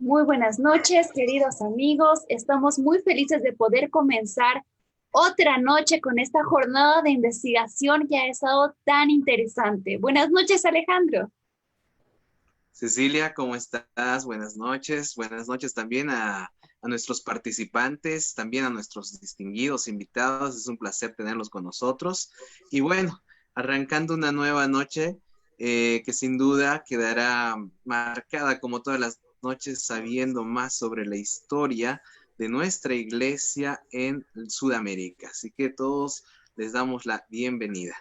Muy buenas noches, queridos amigos. Estamos muy felices de poder comenzar otra noche con esta jornada de investigación que ha estado tan interesante. Buenas noches, Alejandro. Cecilia, ¿cómo estás? Buenas noches. Buenas noches también a nuestros participantes, también a nuestros distinguidos invitados. Es un placer tenerlos con nosotros. Y bueno, arrancando una nueva noche que sin duda quedará marcada como todas las noches sabiendo más sobre la historia de nuestra iglesia en Sudamérica. Así que todos les damos la bienvenida.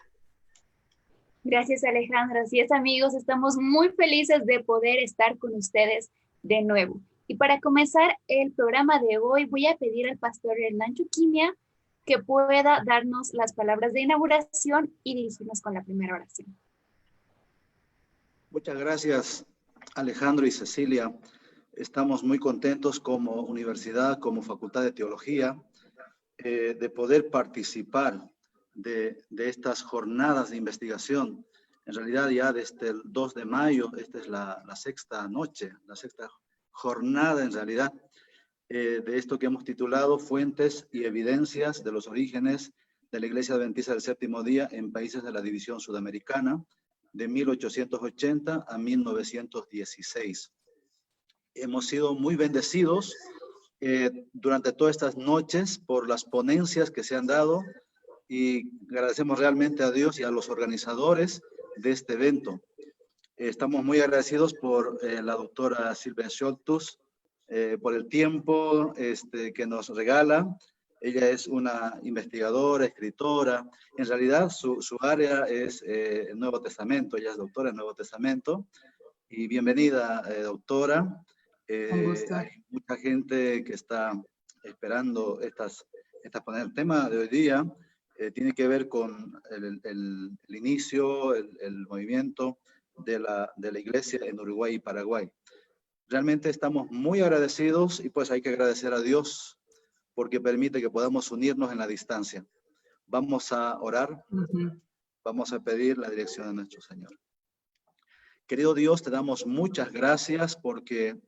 Gracias, Alejandro. Así es, amigos, estamos muy felices de poder estar con ustedes de nuevo. Y para comenzar el programa de hoy, voy a pedir al pastor Hernán Chuquimia que pueda darnos las palabras de inauguración y dirigirnos con la primera oración. Muchas gracias, Alejandro y Cecilia. Estamos muy contentos como universidad, como Facultad de Teología, de poder participar de estas jornadas de investigación. En realidad ya desde el 2 de mayo, esta es la sexta noche, la sexta jornada en realidad, de esto que hemos titulado Fuentes y Evidencias de los Orígenes de la Iglesia Adventista del Séptimo Día en Países de la División Sudamericana, de 1880 a 1916. Hemos sido muy bendecidos durante todas estas noches por las ponencias que se han dado y agradecemos realmente a Dios y a los organizadores de este evento. Estamos muy agradecidos por la doctora Silvia Scholtus, por el tiempo que nos regala. Ella es una investigadora, escritora. En realidad su área es el Nuevo Testamento. Ella es doctora en Nuevo Testamento. Y bienvenida, doctora. Hay mucha gente que está esperando el tema de hoy día. Tiene que ver con el inicio, el movimiento de la iglesia en Uruguay y Paraguay. Realmente estamos muy agradecidos y pues hay que agradecer a Dios porque permite que podamos unirnos en la distancia. Vamos a orar, vamos a pedir la dirección de nuestro Señor. Querido Dios, te damos muchas gracias porque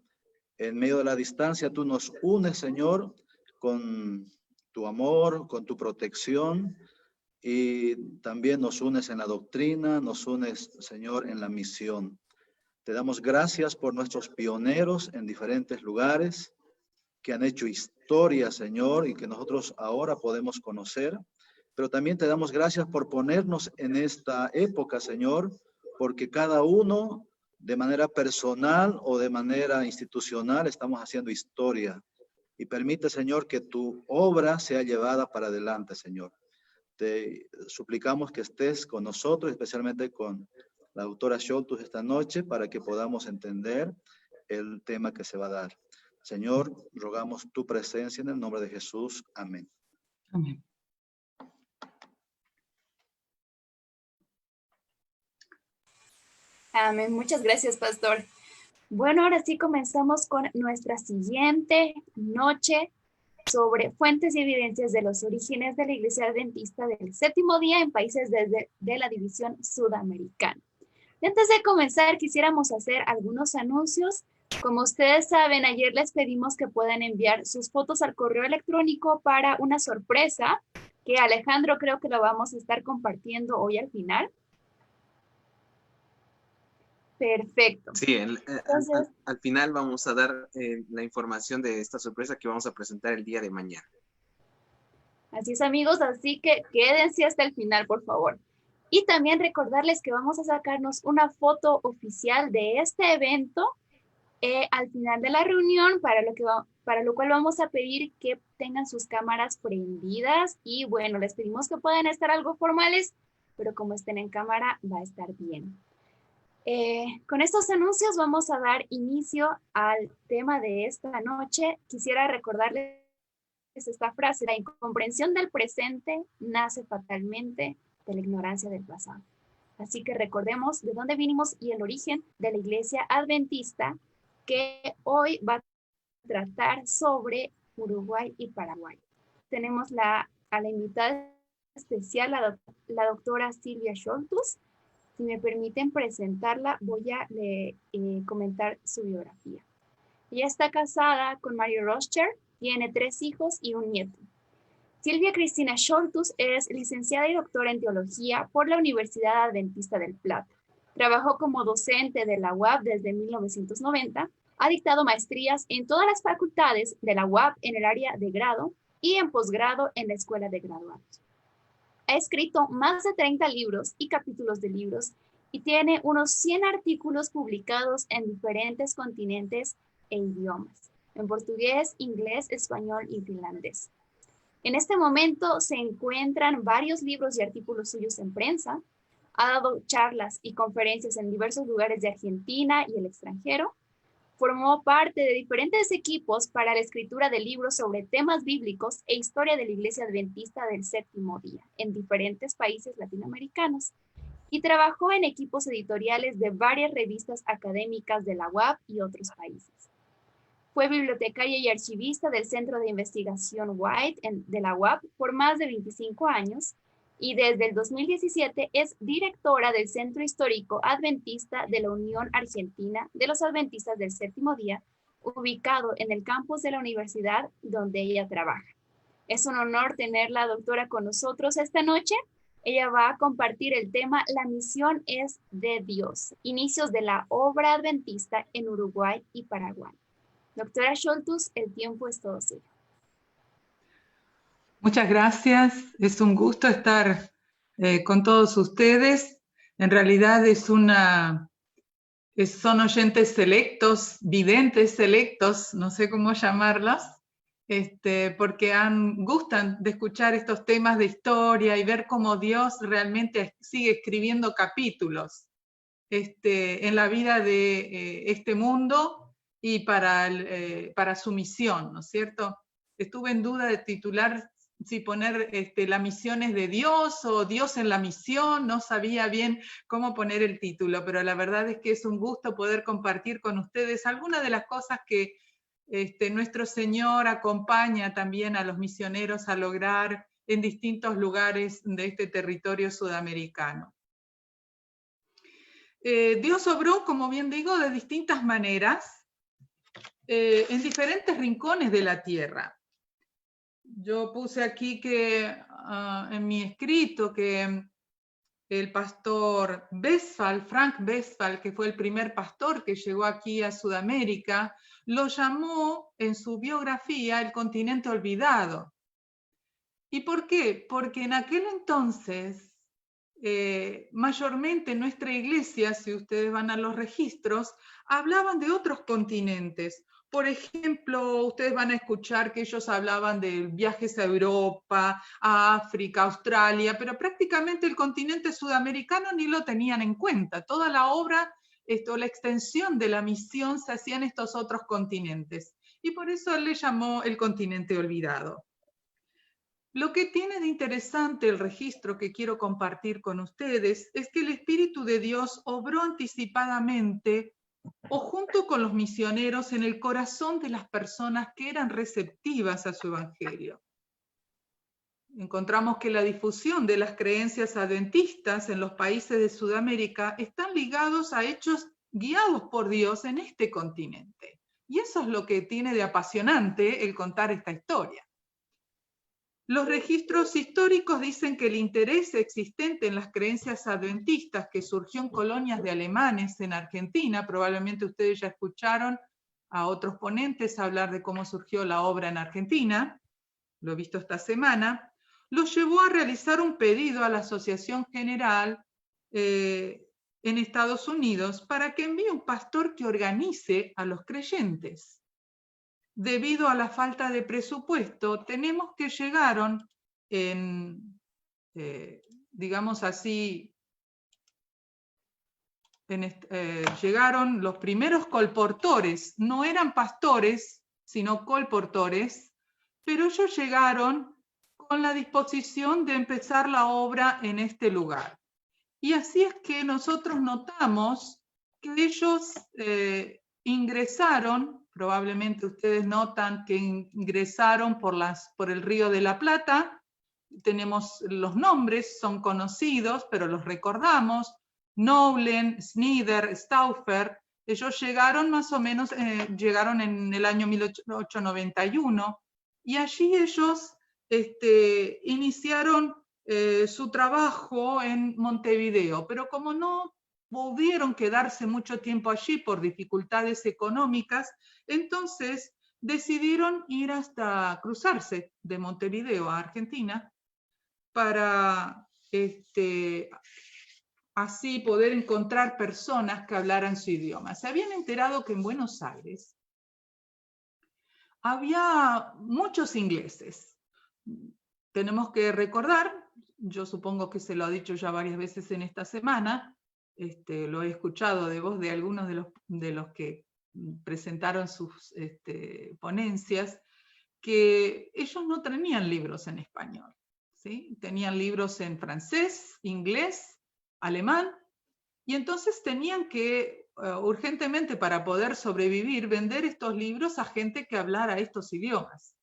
en medio de la distancia tú nos unes, Señor, con tu amor, con tu protección y también nos unes en la doctrina, nos unes, Señor, en la misión. Te damos gracias por nuestros pioneros en diferentes lugares que han hecho historia, Señor, y que nosotros ahora podemos conocer. Pero también te damos gracias por ponernos en esta época, Señor, porque cada uno de manera personal o de manera institucional estamos haciendo historia. Y permite, Señor, que tu obra sea llevada para adelante, Señor. Te suplicamos que estés con nosotros, especialmente con la doctora Scholtus esta noche, para que podamos entender el tema que se va a dar. Señor, rogamos tu presencia en el nombre de Jesús. Amén. Amén. Amén. Muchas gracias, pastor. Bueno, ahora sí comenzamos con nuestra siguiente noche sobre fuentes y evidencias de los orígenes de la Iglesia Adventista del Séptimo Día en países de la División Sudamericana. Y antes de comenzar, quisiéramos hacer algunos anuncios. Como ustedes saben, ayer les pedimos que puedan enviar sus fotos al correo electrónico para una sorpresa que Alejandro creo que lo vamos a estar compartiendo hoy al final. Perfecto. Sí, Entonces, al final vamos a dar la información de esta sorpresa que vamos a presentar el día de mañana. así es, amigos, así que quédense hasta el final, por favor. Y también recordarles que vamos a sacarnos una foto oficial de este evento al final de la reunión, para lo cual vamos a pedir que tengan sus cámaras prendidas y bueno, les pedimos que puedan estar algo formales, pero como estén en cámara va a estar bien. Con estos anuncios vamos a dar inicio al tema de esta noche. Quisiera recordarles esta frase: la incomprensión del presente nace fatalmente de la ignorancia del pasado. Así que recordemos de dónde vinimos y el origen de la Iglesia Adventista, que hoy va a tratar sobre Uruguay y Paraguay. Tenemos a la invitada especial, la doctora Silvia Scholtus. Si me permiten presentarla, voy a comentar su biografía. Ella está casada con Mario Roscher, tiene 3 hijos y un nieto. Silvia Cristina Scholtus es licenciada y doctora en teología por la Universidad Adventista del Plata. Trabajó como docente de la UAP desde 1990. Ha dictado maestrías en todas las facultades de la UAP en el área de grado y en posgrado en la Escuela de Graduados. Ha escrito más de 30 libros y capítulos de libros y tiene unos 100 artículos publicados en diferentes continentes e idiomas, en portugués, inglés, español y finlandés. En este momento se encuentran varios libros y artículos suyos en prensa. Ha dado charlas y conferencias en diversos lugares de Argentina y el extranjero. Formó parte de diferentes equipos para la escritura de libros sobre temas bíblicos e historia de la Iglesia Adventista del Séptimo Día en diferentes países latinoamericanos y trabajó en equipos editoriales de varias revistas académicas de la UAP y otros países. Fue bibliotecaria y archivista del Centro de Investigación White de la UAP por más de 25 años y desde el 2017 es directora del Centro Histórico Adventista de la Unión Argentina de los Adventistas del Séptimo Día, ubicado en el campus de la universidad donde ella trabaja. Es un honor tenerla, doctora, con nosotros esta noche. Ella va a compartir el tema La misión es de Dios, inicios de la obra adventista en Uruguay y Paraguay. Doctora Scholtus, el tiempo es todo suyo. Muchas gracias, es un gusto estar con todos ustedes. En realidad son oyentes selectos, videntes selectos, no sé cómo llamarlos, porque gustan de escuchar estos temas de historia y ver cómo Dios realmente sigue escribiendo capítulos en la vida de este mundo y para su misión, ¿no es cierto? Estuve en duda de titular si poner la misión es de Dios o Dios en la misión, no sabía bien cómo poner el título, pero la verdad es que es un gusto poder compartir con ustedes algunas de las cosas que nuestro Señor acompaña también a los misioneros a lograr en distintos lugares de este territorio sudamericano. Dios obró, como bien digo, de distintas maneras en diferentes rincones de la tierra. Yo puse aquí que en mi escrito que el pastor Westphal, Frank Westphal, que fue el primer pastor que llegó aquí a Sudamérica, lo llamó en su biografía el continente olvidado. ¿Y por qué? Porque en aquel entonces, mayormente en nuestra iglesia, si ustedes van a los registros, hablaban de otros continentes. Por ejemplo, ustedes van a escuchar que ellos hablaban de viajes a Europa, a África, a Australia, pero prácticamente el continente sudamericano ni lo tenían en cuenta. Toda la obra, la extensión de la misión se hacía en estos otros continentes. Y por eso él le llamó el continente olvidado. Lo que tiene de interesante el registro que quiero compartir con ustedes es que el Espíritu de Dios obró anticipadamente o junto con los misioneros en el corazón de las personas que eran receptivas a su evangelio. Encontramos que la difusión de las creencias adventistas en los países de Sudamérica están ligados a hechos guiados por Dios en este continente. Y eso es lo que tiene de apasionante el contar esta historia. Los registros históricos dicen que el interés existente en las creencias adventistas que surgió en colonias de alemanes en Argentina, probablemente ustedes ya escucharon a otros ponentes hablar de cómo surgió la obra en Argentina, lo he visto esta semana, los llevó a realizar un pedido a la Asociación General en Estados Unidos para que envíe un pastor que organice a los creyentes. Debido a la falta de presupuesto, tenemos que llegaron digamos así, llegaron los primeros colportores, no eran pastores, sino colportores, pero ellos llegaron con la disposición de empezar la obra en este lugar. Y así es que nosotros notamos que ellos ingresaron. Probablemente ustedes notan que ingresaron por el Río de la Plata. Tenemos los nombres, son conocidos, pero los recordamos. Noblen, Snyder, Stauffer, Ellos llegaron más o menos, llegaron en el año 1891, y allí ellos iniciaron su trabajo en Montevideo, pero como no pudieron quedarse mucho tiempo allí por dificultades económicas, entonces decidieron ir hasta cruzarse de Montevideo a Argentina para así poder encontrar personas que hablaran su idioma. Se habían enterado que en Buenos Aires había muchos ingleses. Tenemos que recordar, yo supongo que se lo ha dicho ya varias veces en esta semana, lo he escuchado de voz de algunos de los que presentaron sus ponencias, que ellos no tenían libros en español, ¿sí? Tenían libros en francés, inglés, alemán, y entonces tenían que urgentemente, para poder sobrevivir, vender estos libros a gente que hablara estos idiomas.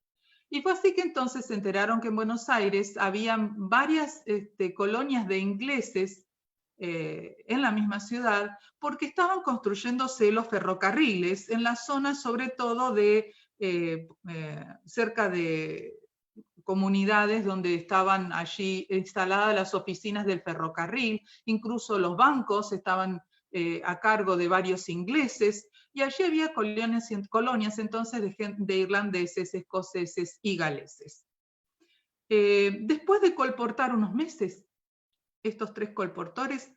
Y fue así que entonces se enteraron que en Buenos Aires habían varias colonias de ingleses en la misma ciudad, porque estaban construyéndose los ferrocarriles en la zona, sobre todo de cerca de comunidades donde estaban allí instaladas las oficinas del ferrocarril, incluso los bancos estaban a cargo de varios ingleses, y allí había colonias entonces de irlandeses, escoceses y galeses. Después de colportar unos meses, estos tres colportores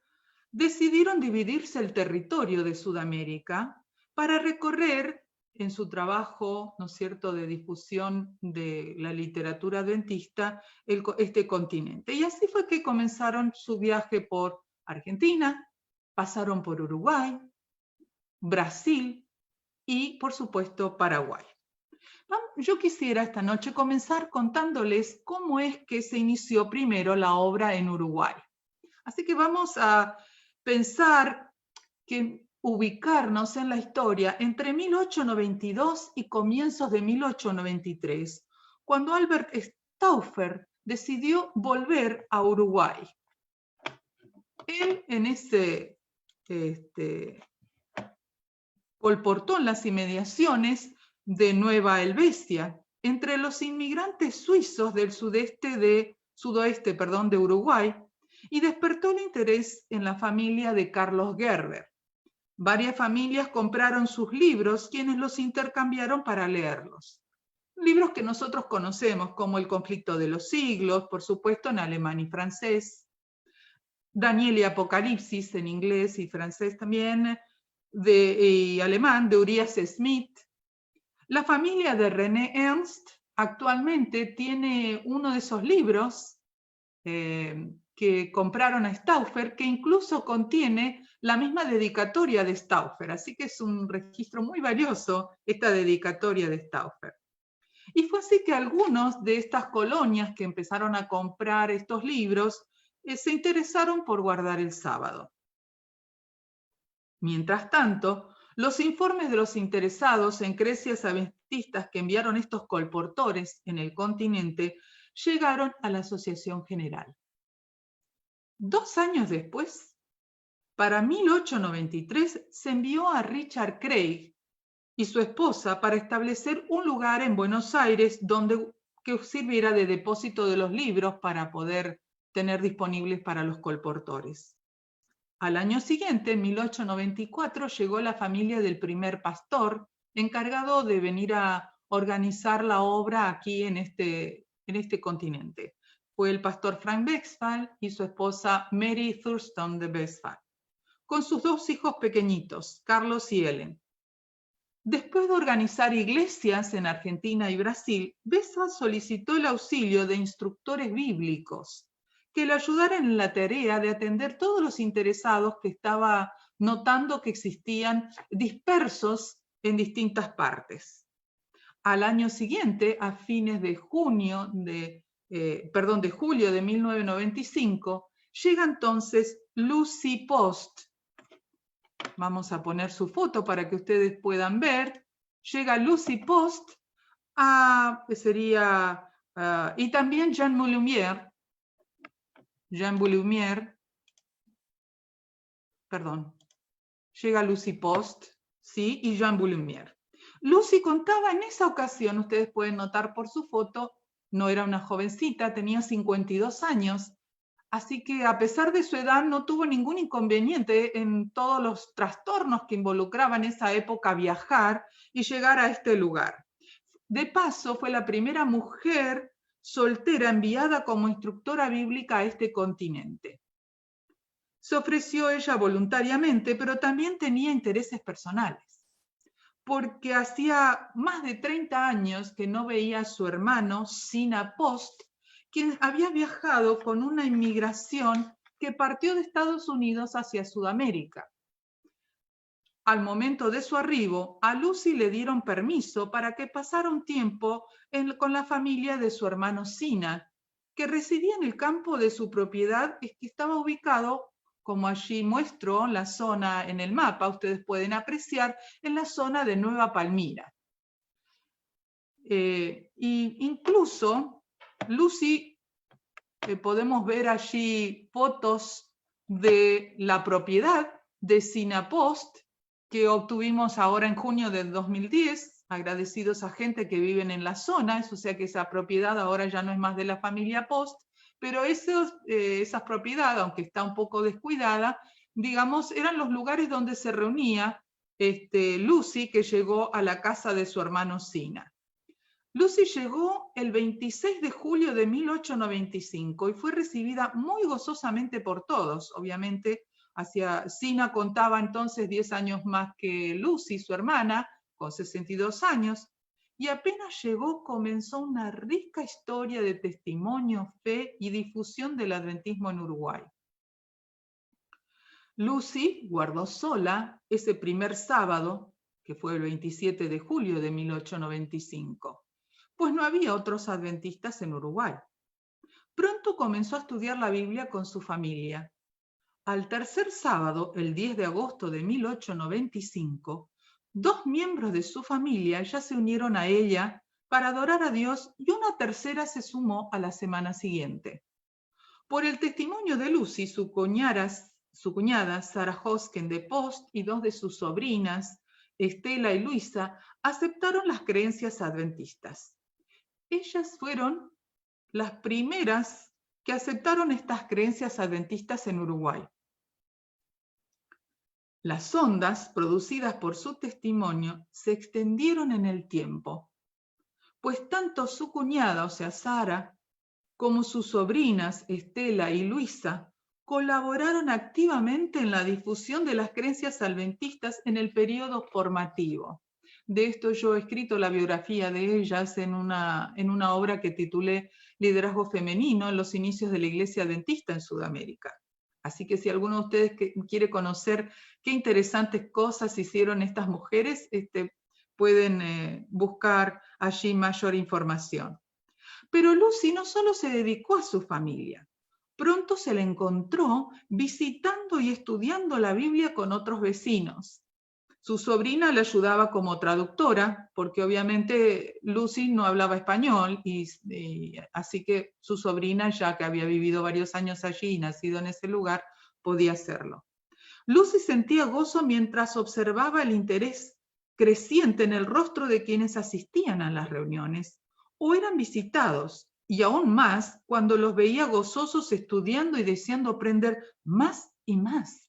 decidieron dividirse el territorio de Sudamérica para recorrer en su trabajo, ¿no es cierto?, de difusión de la literatura adventista, este continente. Y así fue que comenzaron su viaje por Argentina, pasaron por Uruguay, Brasil y, por supuesto, Paraguay. Yo quisiera esta noche comenzar contándoles cómo es que se inició primero la obra en Uruguay. Así que vamos a pensar que ubicarnos en la historia entre 1892 y comienzos de 1893, cuando Albert Stauffer decidió volver a Uruguay. Él en ese colportó en las inmediaciones de Nueva Helvecia, entre los inmigrantes suizos del sudoeste de Uruguay, y despertó el interés en la familia de Carlos Gerber. Varias familias compraron sus libros, quienes los intercambiaron para leerlos. Libros que nosotros conocemos como El conflicto de los siglos, por supuesto en alemán y francés, Daniel y Apocalipsis en inglés y francés también, y alemán, de Urias Smith. La familia de René Ernst actualmente tiene uno de esos libros que compraron a Stauffer, que incluso contiene la misma dedicatoria de Stauffer, así que es un registro muy valioso esta dedicatoria de Stauffer. Y fue así que algunos de estas colonias que empezaron a comprar estos libros se interesaron por guardar el sábado. Mientras tanto, los informes de los interesados en creencias adventistas que enviaron estos colportores en el continente llegaron a la Asociación General. 2 años después, para 1893, se envió a Richard Craig y su esposa para establecer un lugar en Buenos Aires que sirviera de depósito de los libros para poder tener disponibles para los colportores. Al año siguiente, en 1894, llegó la familia del primer pastor, encargado de venir a organizar la obra aquí en este continente. Fue el pastor Frank Westphal y su esposa Mary Thurston de Westphal, con sus 2 hijos pequeñitos, Carlos y Ellen. Después de organizar iglesias en Argentina y Brasil, Westphal solicitó el auxilio de instructores bíblicos que le ayudaran en la tarea de atender todos los interesados que estaba notando que existían dispersos en distintas partes. Al año siguiente, a fines de julio de 1995, llega entonces Lucy Post. Vamos a poner su foto para que ustedes puedan ver. Llega Lucy Post, y también Jean Bouloumier, llega Lucy Post ¿sí? Y Jean Boulumier. Lucy contaba en esa ocasión, ustedes pueden notar por su foto, no era una jovencita, tenía 52 años, así que a pesar de su edad no tuvo ningún inconveniente en todos los trastornos que involucraban en esa época viajar y llegar a este lugar. De paso, fue la primera mujer soltera enviada como instructora bíblica a este continente. Se ofreció ella voluntariamente, pero también tenía intereses personales, porque hacía más de 30 años que no veía a su hermano Sina Post, quien había viajado con una inmigración que partió de Estados Unidos hacia Sudamérica. Al momento de su arribo, a Lucy le dieron permiso para que pasara un tiempo con la familia de su hermano Sina, que residía en el campo de su propiedad que estaba ubicado, como allí muestro la zona en el mapa, ustedes pueden apreciar, en la zona de Nueva Palmira. Y incluso Lucy, podemos ver allí fotos de la propiedad de Sina Post, que obtuvimos ahora en junio del 2010, agradecidos a gente que viven en la zona, o sea que esa propiedad ahora ya no es más de la familia Post, pero esa propiedad, aunque está un poco descuidada, digamos, eran los lugares donde se reunía Lucy, que llegó a la casa de su hermano Sina. Lucy llegó el 26 de julio de 1895 y fue recibida muy gozosamente por todos. Obviamente, Sina contaba entonces 10 años más que Lucy, su hermana, con 62 años, y apenas llegó comenzó una rica historia de testimonio, fe y difusión del adventismo en Uruguay. Lucy guardó sola ese primer sábado, que fue el 27 de julio de 1895, pues no había otros adventistas en Uruguay. Pronto comenzó a estudiar la Biblia con su familia. Al tercer sábado, el 10 de agosto de 1895, 2 miembros de su familia ya se unieron a ella para adorar a Dios y una tercera se sumó a la semana siguiente. Por el testimonio de Lucy, su cuñada Sarah Hosken de Post y 2 de sus sobrinas, Estela y Luisa, aceptaron las creencias adventistas. Ellas fueron las primeras que aceptaron estas creencias adventistas en Uruguay. Las ondas producidas por su testimonio se extendieron en el tiempo, pues tanto su cuñada, o sea, Sara, como sus sobrinas, Estela y Luisa, colaboraron activamente en la difusión de las creencias adventistas en el periodo formativo. De esto yo he escrito la biografía de ellas en una obra que titulé Liderazgo Femenino en los inicios de la Iglesia Adventista en Sudamérica. Así que si alguno de ustedes quiere conocer qué interesantes cosas hicieron estas mujeres, pueden buscar allí mayor información. Pero Lucy no solo se dedicó a su familia. Pronto se la encontró visitando y estudiando la Biblia con otros vecinos. Su sobrina le ayudaba como traductora, porque obviamente Lucy no hablaba español, así que su sobrina, ya que había vivido varios años allí y nacido en ese lugar, podía hacerlo. Lucy sentía gozo mientras observaba el interés creciente en el rostro de quienes asistían a las reuniones o eran visitados, y aún más cuando los veía gozosos estudiando y deseando aprender más y más.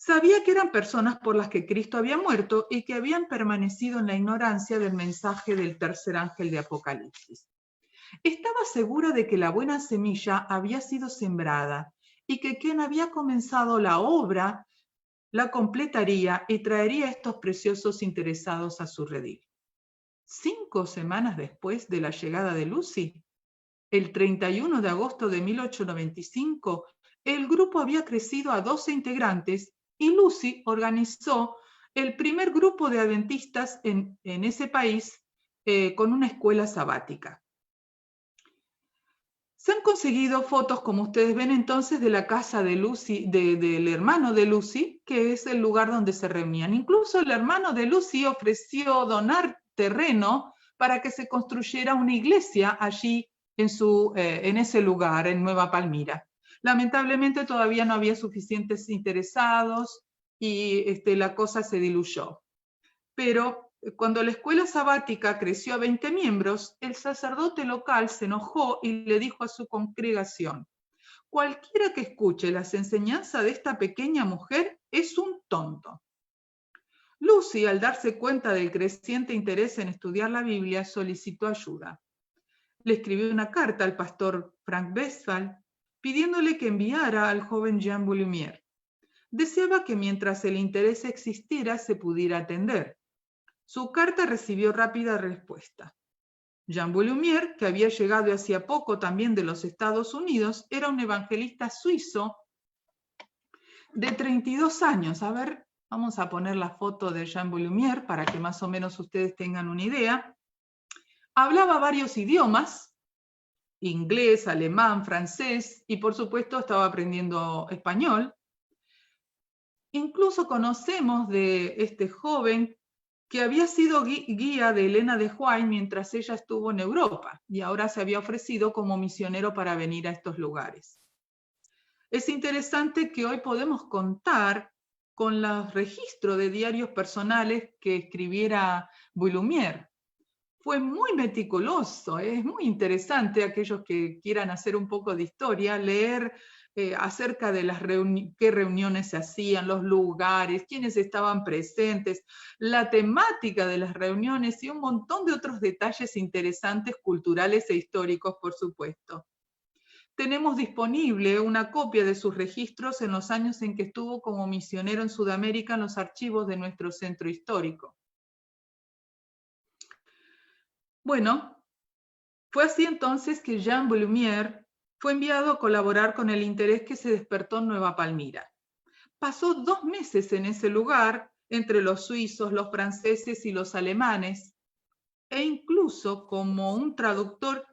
Sabía que eran personas por las que Cristo había muerto y que habían permanecido en la ignorancia del mensaje del tercer ángel de Apocalipsis. Estaba segura de que la buena semilla había sido sembrada y que quien había comenzado la obra la completaría y traería a estos preciosos interesados a su redil. 5 semanas después de la llegada de Lucy, el 31 de agosto de 1895, el grupo había crecido a 12 integrantes y Lucy organizó el primer grupo de adventistas en ese país con una escuela sabática. Se han conseguido fotos, como ustedes ven entonces, de la casa de Lucy, del hermano de Lucy, que es el lugar donde se reunían. Incluso el hermano de Lucy ofreció donar terreno para que se construyera una iglesia allí en ese lugar, en Nueva Palmira. Lamentablemente todavía no había suficientes interesados y la cosa se diluyó. Pero cuando la escuela sabática creció a 20 miembros, el sacerdote local se enojó y le dijo a su congregación: cualquiera que escuche las enseñanzas de esta pequeña mujer es un tonto. Lucy, al darse cuenta del creciente interés en estudiar la Biblia, solicitó ayuda. Le escribió una carta al pastor Frank Westphal pidiéndole que enviara al joven Jean Bouloumier. Deseaba que mientras el interés existiera se pudiera atender. Su carta recibió rápida respuesta. Jean Bouloumier, que había llegado hacía poco también de los Estados Unidos, era un evangelista suizo de 32 años. A ver, vamos a poner la foto de Jean Bouloumier para que más o menos ustedes tengan una idea. Hablaba varios idiomas, inglés, alemán, francés, y por supuesto estaba aprendiendo español. Incluso conocemos de este joven que había sido guía de Elena de White mientras ella estuvo en Europa y ahora se había ofrecido como misionero para venir a estos lugares. Es interesante que hoy podemos contar con los registros de diarios personales que escribiera Bouloumier. Fue muy meticuloso, es muy interesante aquellos que quieran hacer un poco de historia, leer acerca de las qué reuniones se hacían, los lugares, quiénes estaban presentes, la temática de las reuniones y un montón de otros detalles interesantes, culturales e históricos, por supuesto. Tenemos disponible una copia de sus registros en los años en que estuvo como misionero en Sudamérica en los archivos de nuestro centro histórico. Bueno, fue así entonces que Jean Bouloumier fue enviado a colaborar con el interés que se despertó en Nueva Palmira. Pasó 2 meses en ese lugar, entre los suizos, los franceses y los alemanes, e incluso como un traductor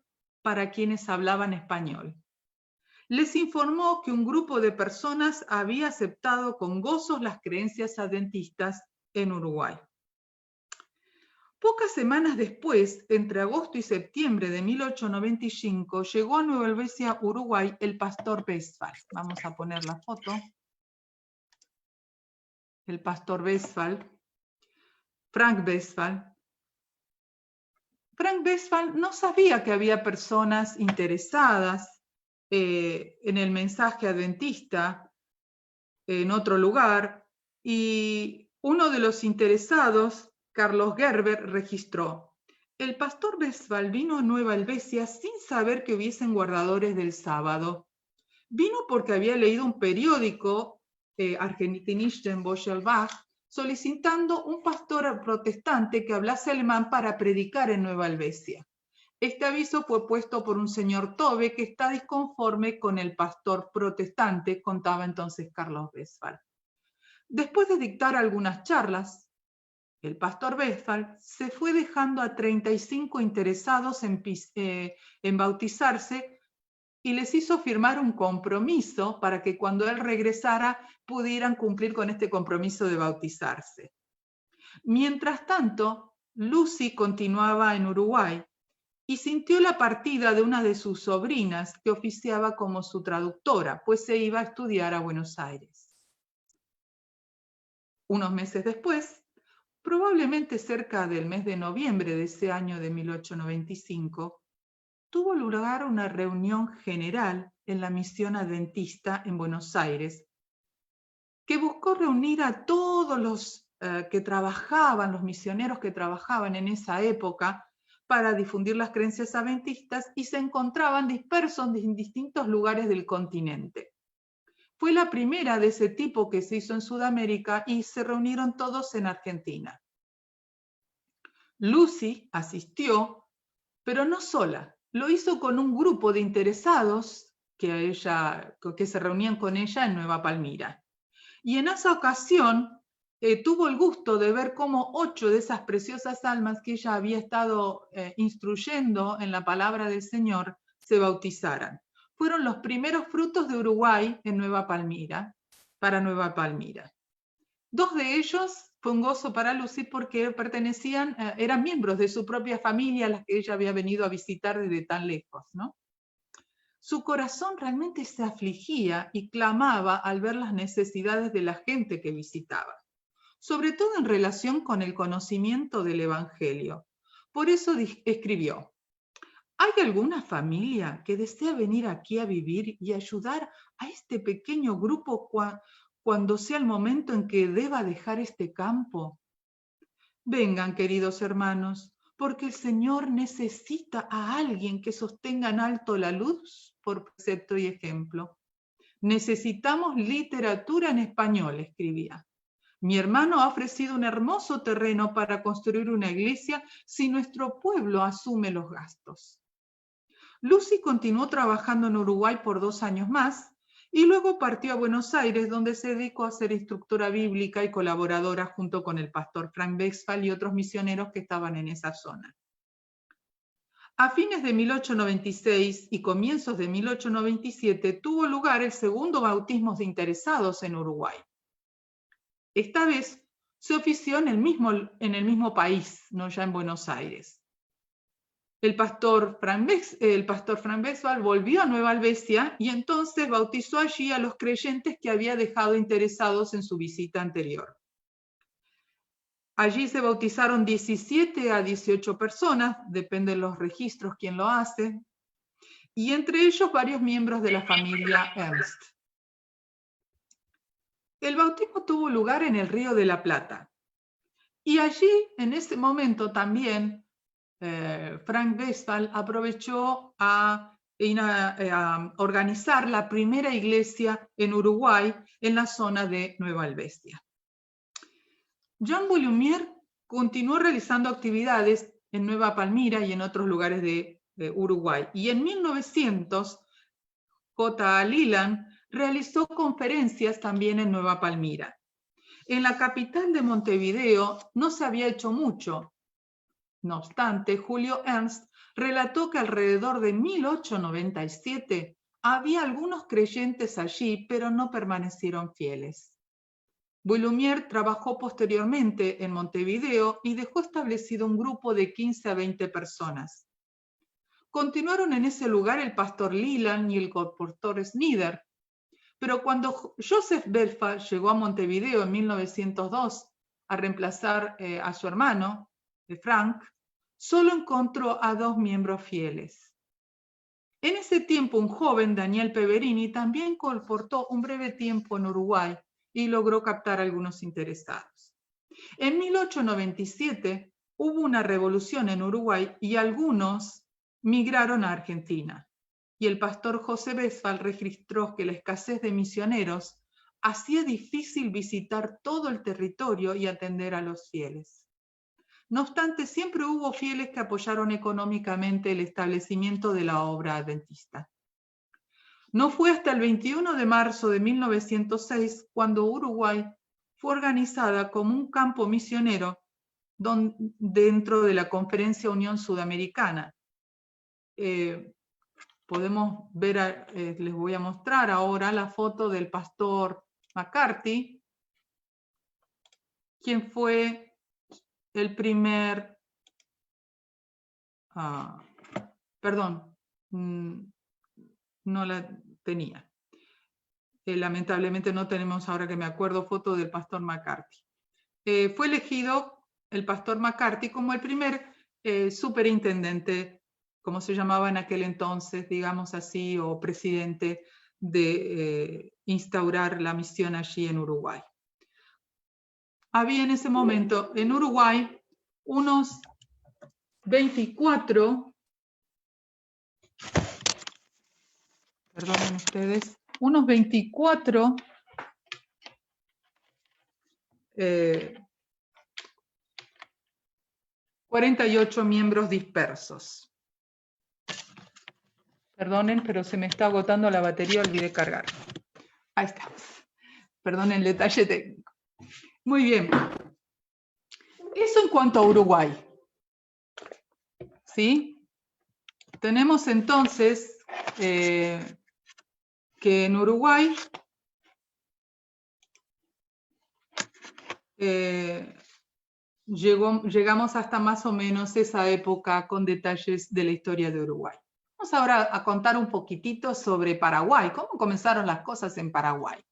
para quienes hablaban español. Les informó que un grupo de personas había aceptado con gozo las creencias adventistas en Uruguay. Pocas semanas después, entre agosto y septiembre de 1895, llegó a Nueva Helvecia, Uruguay, el pastor Westphal. Vamos a poner la foto. El pastor Westphal, Frank Westphal. Frank Westphal no sabía que había personas interesadas en el mensaje adventista en otro lugar, y uno de los interesados, Carlos Gerber, registró: el pastor Westphal vino a Nueva Helvecia sin saber que hubiesen guardadores del sábado. Vino porque había leído un periódico, Argentinischen Bochelbach, solicitando un pastor protestante que hablase alemán para predicar en Nueva Helvecia. Este aviso fue puesto por un señor Tobe que está disconforme con el pastor protestante, contaba entonces Carlos Westphal. Después de dictar algunas charlas, el pastor Westphal se fue dejando a 35 interesados en bautizarse y les hizo firmar un compromiso para que cuando él regresara pudieran cumplir con este compromiso de bautizarse. Mientras tanto, Lucy continuaba en Uruguay y sintió la partida de una de sus sobrinas que oficiaba como su traductora, pues se iba a estudiar a Buenos Aires. Unos meses después, probablemente cerca del mes de noviembre de ese año de 1895, tuvo lugar una reunión general en la misión adventista en Buenos Aires, que buscó reunir a todos los que trabajaban, los misioneros que trabajaban en esa época para difundir las creencias adventistas y se encontraban dispersos en distintos lugares del continente. Fue la primera de ese tipo que se hizo en Sudamérica y se reunieron todos en Argentina. Lucy asistió, pero no sola. Lo hizo con un grupo de interesados que se reunían con ella en Nueva Palmira. Y en esa ocasión tuvo el gusto de ver cómo 8 de esas preciosas almas que ella había estado instruyendo en la palabra del Señor se bautizaran. Fueron los primeros frutos de Uruguay en Nueva Palmira, para Nueva Palmira. 2 de ellos fue un gozo para Lucy porque eran miembros de su propia familia, a las que ella había venido a visitar desde tan lejos, ¿no? Su corazón realmente se afligía y clamaba al ver las necesidades de la gente que visitaba. sobre todo en relación con el conocimiento del Evangelio. Por eso escribió: ¿hay alguna familia que desea venir aquí a vivir y ayudar a este pequeño grupo cuando sea el momento en que deba dejar este campo? Vengan, queridos hermanos, porque el Señor necesita a alguien que sostenga en alto la luz por precepto y ejemplo. Necesitamos literatura en español, escribía. Mi hermano ha ofrecido un hermoso terreno para construir una iglesia si nuestro pueblo asume los gastos. Lucy continuó trabajando en Uruguay por 2 años más y luego partió a Buenos Aires, donde se dedicó a ser instructora bíblica y colaboradora junto con el pastor Frank Westphal y otros misioneros que estaban en esa zona. A fines de 1896 y comienzos de 1897 tuvo lugar el segundo bautismo de interesados en Uruguay. Esta vez se ofició en el mismo país, no ya en Buenos Aires. El pastor Frank Westphal volvió a Nueva Albesia y entonces bautizó allí a los creyentes que había dejado interesados en su visita anterior. Allí se bautizaron 17 a 18 personas, depende de los registros quién lo hace, y entre ellos varios miembros de la familia Ernst. El bautismo tuvo lugar en el Río de la Plata. Y allí, en ese momento también, Frank Westphal aprovechó a organizar la primera iglesia en Uruguay, en la zona de Nueva Albesia. Jean Bouloumier continuó realizando actividades en Nueva Palmira y en otros lugares de Uruguay. Y en 1900, J. A. Leland realizó conferencias también en Nueva Palmira. En la capital de Montevideo no se había hecho mucho. No obstante, Julio Ernst relató que alrededor de 1897 había algunos creyentes allí, pero no permanecieron fieles. Bouloumier trabajó posteriormente en Montevideo y dejó establecido un grupo de 15 a 20 personas. Continuaron en ese lugar el pastor Leland y el pastor Snyder, pero cuando Joseph Westphal llegó a Montevideo en 1902 a reemplazar a su hermano, Frank, solo encontró a 2 miembros fieles. En ese tiempo, un joven, Daniel Peverini, también colportó un breve tiempo en Uruguay y logró captar a algunos interesados. En 1897 hubo una revolución en Uruguay y algunos migraron a Argentina. Y el pastor José Westphal registró que la escasez de misioneros hacía difícil visitar todo el territorio y atender a los fieles. No obstante, siempre hubo fieles que apoyaron económicamente el establecimiento de la obra adventista. No fue hasta el 21 de marzo de 1906 cuando Uruguay fue organizada como un campo misionero dentro de la Conferencia Unión Sudamericana. Podemos ver, les voy a mostrar ahora la foto del pastor McCarthy, quien fue el primer, perdón, no la tenía. Lamentablemente no tenemos, ahora que me acuerdo, foto del pastor McCarthy. Fue elegido el pastor McCarthy como el primer superintendente, como se llamaba en aquel entonces, digamos así, o presidente de instaurar la misión allí en Uruguay. Había en ese momento en Uruguay unos 24, perdonen ustedes, unos 24 48 miembros dispersos. Perdonen, pero se me está agotando la batería, olvidé cargar. Ahí está. Perdonen el detalle técnico. Muy bien. Eso en cuanto a Uruguay. ¿Sí? Tenemos entonces que en Uruguay llegamos hasta más o menos esa época con detalles de la historia de Uruguay. Vamos ahora a contar un poquitito sobre Paraguay, cómo comenzaron las cosas en Paraguay.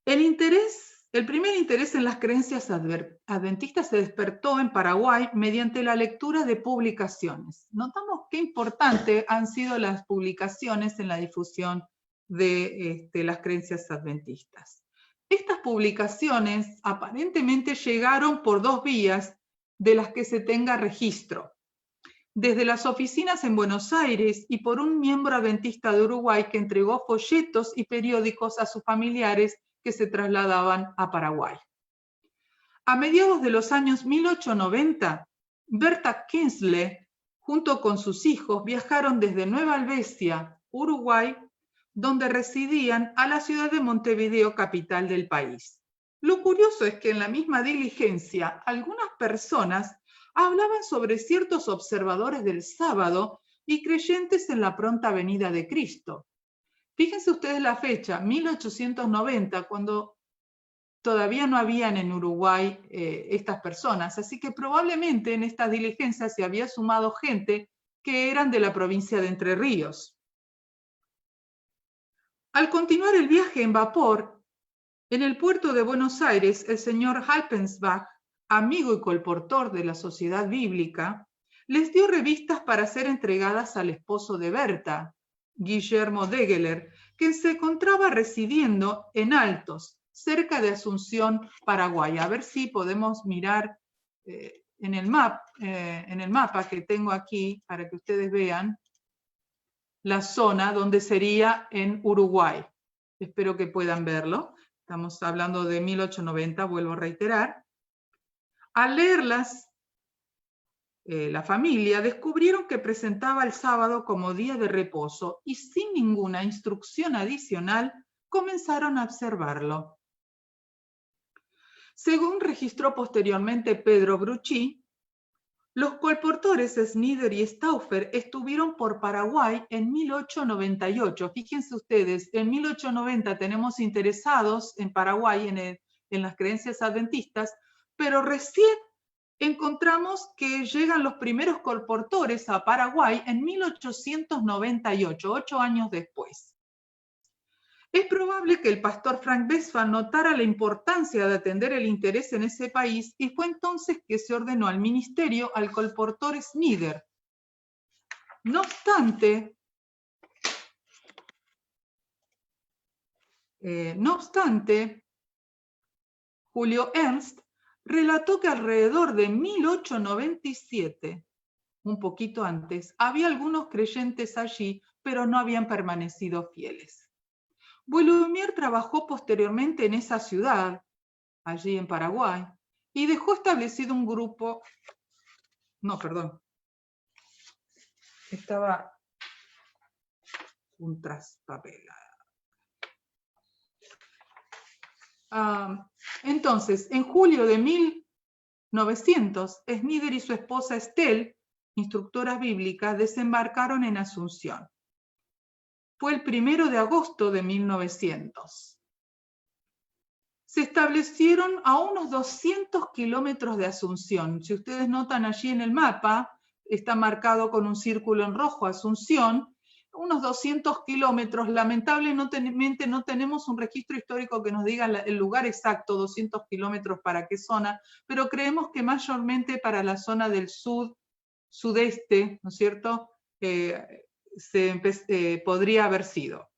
El interés El primer interés en las creencias adventistas se despertó en Paraguay mediante la lectura de publicaciones. Notamos qué importante han sido las publicaciones en la difusión de las creencias adventistas. Estas publicaciones aparentemente llegaron por dos vías de las que se tenga registro. Desde las oficinas en Buenos Aires y por un miembro adventista de Uruguay que entregó folletos y periódicos a sus familiares que se trasladaban a Paraguay. A mediados de los años 1890, Berta Kinsley, junto con sus hijos, viajaron desde Nueva Albesia, Uruguay, donde residían, a la ciudad de Montevideo, capital del país. Lo curioso es que en la misma diligencia, algunas personas hablaban sobre ciertos observadores del sábado y creyentes en la pronta venida de Cristo. Fíjense ustedes la fecha, 1890, cuando todavía no habían en Uruguay estas personas, así que probablemente en estas diligencias se había sumado gente que eran de la provincia de Entre Ríos. Al continuar el viaje en vapor, en el puerto de Buenos Aires, el señor Halpensbach, amigo y colportor de la Sociedad Bíblica, les dio revistas para ser entregadas al esposo de Berta, Guillermo Degeler, quien se encontraba residiendo en Altos, cerca de Asunción, Paraguay. A ver si podemos mirar en el mapa que tengo aquí para que ustedes vean la zona donde sería en Uruguay. Espero que puedan verlo. Estamos hablando de 1890, vuelvo a reiterar. Al leerlas, la familia descubrieron que presentaba el sábado como día de reposo y sin ninguna instrucción adicional comenzaron a observarlo. Según registró posteriormente Pedro Brucci, los colportores Snyder y Stauffer estuvieron por Paraguay en 1898. Fíjense ustedes, en 1890 tenemos interesados en Paraguay en las creencias adventistas, pero recién encontramos que llegan los primeros colportores a Paraguay en 1898, 8 años después. Es probable que el pastor Frank Westphal notara la importancia de atender el interés en ese país y fue entonces que se ordenó al ministerio al colportor Snyder. No obstante, Julio Ernst relató que alrededor de 1897, un poquito antes, había algunos creyentes allí, pero no habían permanecido fieles. Bouloumier trabajó posteriormente en esa ciudad, allí en Paraguay, y dejó establecido un grupo... No, perdón. Estaba un traspapel. Entonces, en julio de 1900, Snyder y su esposa Estelle, instructoras bíblicas, desembarcaron en Asunción. Fue el 1 de agosto de 1900. Se establecieron a unos 200 kilómetros de Asunción. Si ustedes notan allí en el mapa, está marcado con un círculo en rojo Asunción, unos 200 kilómetros. Lamentablemente no tenemos un registro histórico que nos diga el lugar exacto, 200 kilómetros para qué zona, pero creemos que mayormente para la zona del sudeste, ¿no es cierto?, podría haber sido.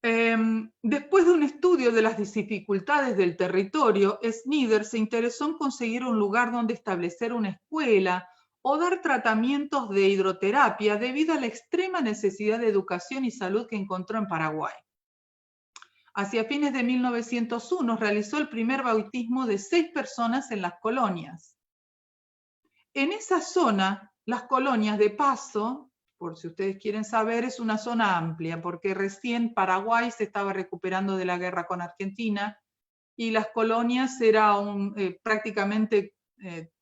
Después de un estudio de las dificultades del territorio, Snyder se interesó en conseguir un lugar donde establecer una escuela o dar tratamientos de hidroterapia debido a la extrema necesidad de educación y salud que encontró en Paraguay. Hacia fines de 1901 realizó el primer bautismo de 6 personas en las colonias. En esa zona, las colonias, de paso, por si ustedes quieren saber, es una zona amplia, porque recién Paraguay se estaba recuperando de la guerra con Argentina, y las colonias era prácticamente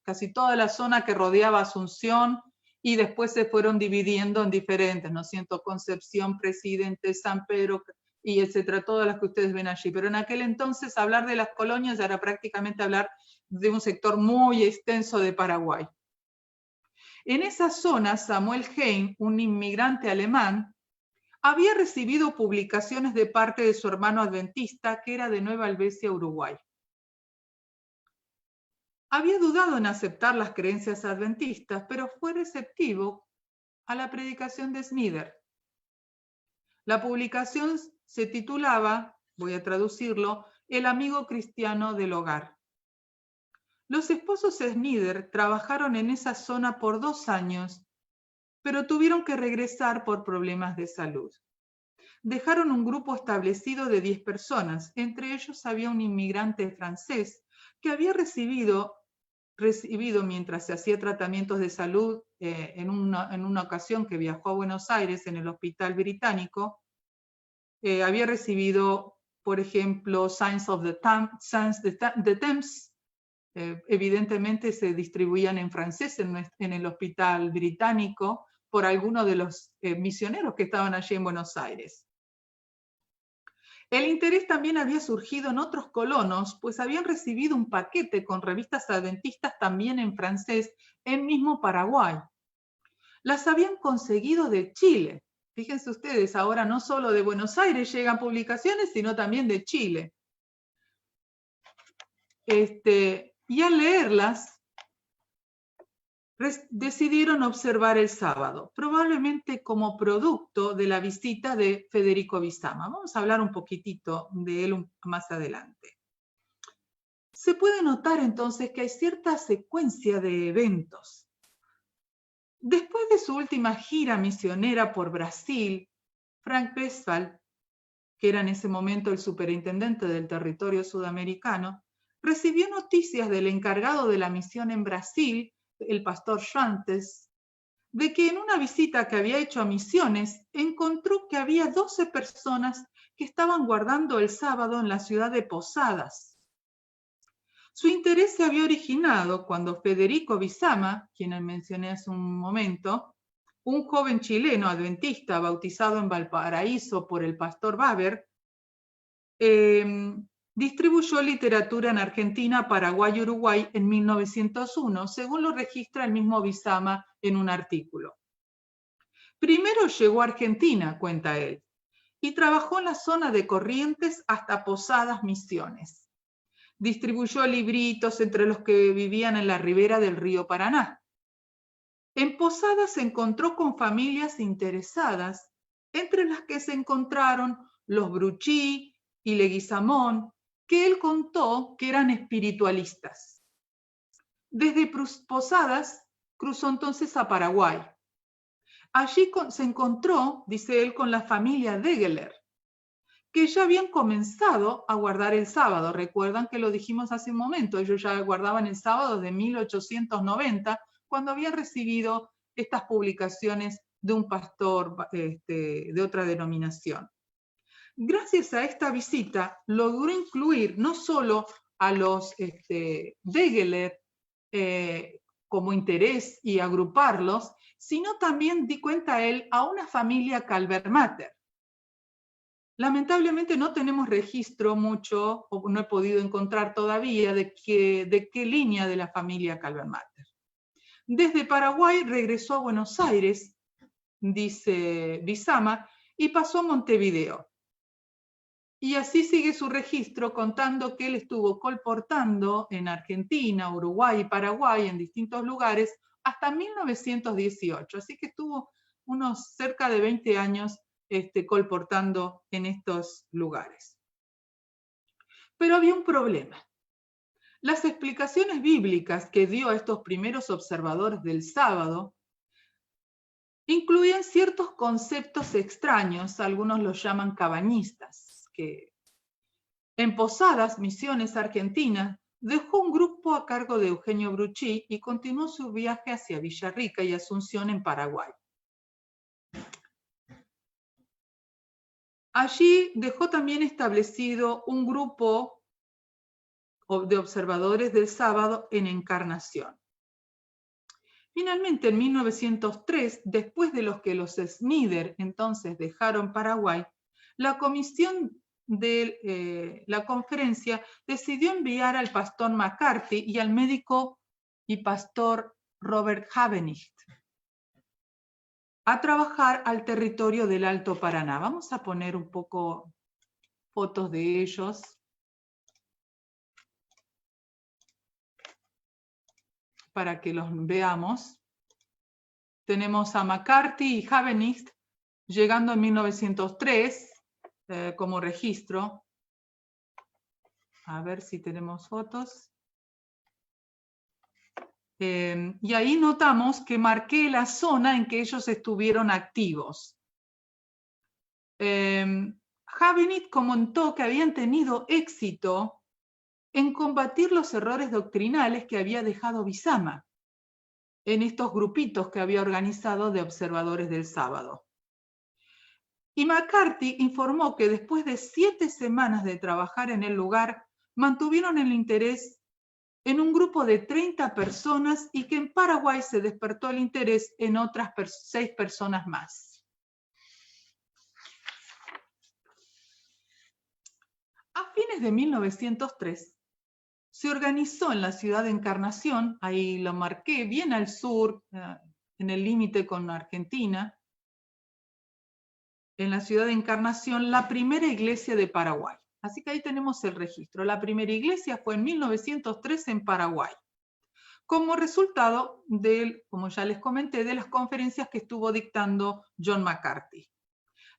casi toda la zona que rodeaba Asunción, y después se fueron dividiendo en diferentes, ¿no es cierto?, Concepción, Presidente, San Pedro, y etcétera, todas las que ustedes ven allí. Pero en aquel entonces hablar de las colonias ya era prácticamente hablar de un sector muy extenso de Paraguay. En esa zona, Samuel Heim, un inmigrante alemán, había recibido publicaciones de parte de su hermano adventista, que era de Nueva Helvecia, Uruguay. Había dudado en aceptar las creencias adventistas, pero fue receptivo a la predicación de Snyder. La publicación se titulaba, voy a traducirlo, El amigo cristiano del hogar. Los esposos Snyder trabajaron en esa zona por 2 años, pero tuvieron que regresar por problemas de salud. Dejaron un grupo establecido de 10 personas, entre ellos había un inmigrante francés que había recibido mientras se hacía tratamientos de salud en una ocasión que viajó a Buenos Aires en el Hospital Británico, había recibido, por ejemplo, Signs of the Thames, evidentemente se distribuían en francés en el Hospital Británico por algunos de los misioneros que estaban allí en Buenos Aires. El interés también había surgido en otros colonos, pues habían recibido un paquete con revistas adventistas también en francés, en mismo Paraguay. Las habían conseguido de Chile. Fíjense ustedes, ahora no solo de Buenos Aires llegan publicaciones, sino también de Chile. Y al leerlas, decidieron observar el sábado, probablemente como producto de la visita de Federico Visama. Vamos a hablar un poquitito de él más adelante. Se puede notar entonces que hay cierta secuencia de eventos. Después de su última gira misionera por Brasil, Frank Westphal, que era en ese momento el superintendente del territorio sudamericano, recibió noticias del encargado de la misión en Brasil, el pastor Schwantes, de que en una visita que había hecho a Misiones, encontró que había 12 personas que estaban guardando el sábado en la ciudad de Posadas. Su interés se había originado cuando Federico Visama, quien mencioné hace un momento, un joven chileno adventista bautizado en Valparaíso por el pastor Baber, distribuyó literatura en Argentina, Paraguay y Uruguay en 1901, según lo registra el mismo Visama en un artículo. Primero llegó a Argentina, cuenta él, y trabajó en la zona de Corrientes hasta Posadas, Misiones. Distribuyó libritos entre los que vivían en la ribera del río Paraná. En Posadas se encontró con familias interesadas, entre las que se encontraron los Bruchí y Leguizamón, que él contó que eran espiritualistas. Desde Posadas cruzó entonces a Paraguay. Allí se encontró, dice él, con la familia Degeler, que ya habían comenzado a guardar el sábado. Recuerdan que lo dijimos hace un momento, ellos ya guardaban el sábado de 1890, cuando habían recibido estas publicaciones de un pastor de otra denominación. Gracias a esta visita logró incluir no solo a los Degeler como interés y agruparlos, sino también, di cuenta él, a una familia Calvermater. Lamentablemente no tenemos registro mucho, o no he podido encontrar todavía, de qué línea de la familia Calvermater. Desde Paraguay regresó a Buenos Aires, dice Visama, y pasó a Montevideo. Y así sigue su registro contando que él estuvo colportando en Argentina, Uruguay y Paraguay, en distintos lugares, hasta 1918. Así que estuvo unos cerca de 20 años colportando en estos lugares. Pero había un problema. Las explicaciones bíblicas que dio a estos primeros observadores del sábado incluían ciertos conceptos extraños, algunos los llaman cabañistas, que en Posadas, Misiones, Argentina, dejó un grupo a cargo de Eugenio Bruchí y continuó su viaje hacia Villarrica y Asunción en Paraguay. Allí dejó también establecido un grupo de observadores del sábado en Encarnación. Finalmente, en 1903, después de los que los Snyder entonces dejaron Paraguay, la comisión de la conferencia decidió enviar al pastor McCarthy y al médico y pastor Robert Havenich a trabajar al territorio del Alto Paraná. Vamos a poner un poco fotos de ellos. Para que los veamos. Tenemos a McCarthy y Havenist llegando en 1903 como registro. A ver si tenemos fotos. Y ahí notamos que marqué la zona en que ellos estuvieron activos. Havenist comentó que habían tenido éxito en combatir los errores doctrinales que había dejado Bizama en estos grupitos que había organizado de observadores del sábado. Y McCarthy informó que después de 7 semanas de trabajar en el lugar, mantuvieron el interés en un grupo de 30 personas y que en Paraguay se despertó el interés en otras 6 personas más. A fines de 1903, se organizó en la ciudad de Encarnación, ahí lo marqué, bien al sur, en el límite con Argentina, en la ciudad de Encarnación, la primera iglesia de Paraguay. Así que ahí tenemos el registro. La primera iglesia fue en 1903 en Paraguay, como resultado de, como ya les comenté, de las conferencias que estuvo dictando John McCarthy.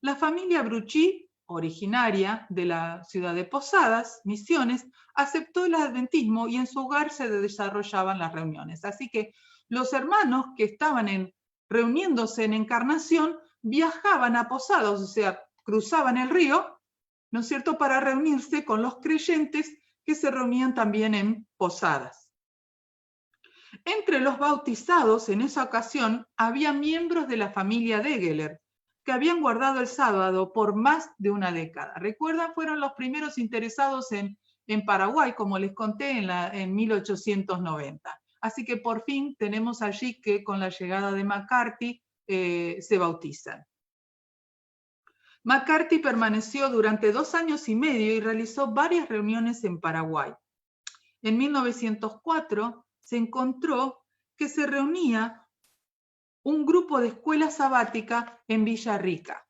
La familia Brucci, originaria de la ciudad de Posadas, Misiones, aceptó el adventismo y en su hogar se desarrollaban las reuniones. Así que los hermanos que estaban reuniéndose en Encarnación viajaban a Posadas, o sea, cruzaban el río, ¿no es cierto?, para reunirse con los creyentes que se reunían también en Posadas. Entre los bautizados en esa ocasión había miembros de la familia Degeler, que habían guardado el sábado por más de una década. ¿Recuerdan? Fueron los primeros interesados en Paraguay, como les conté, en 1890. Así que por fin tenemos allí que con la llegada de McCarthy se bautizan. McCarthy permaneció durante 2 años y medio y realizó varias reuniones en Paraguay. En 1904 se encontró que se reunía un grupo de escuela sabática en Villa Rica.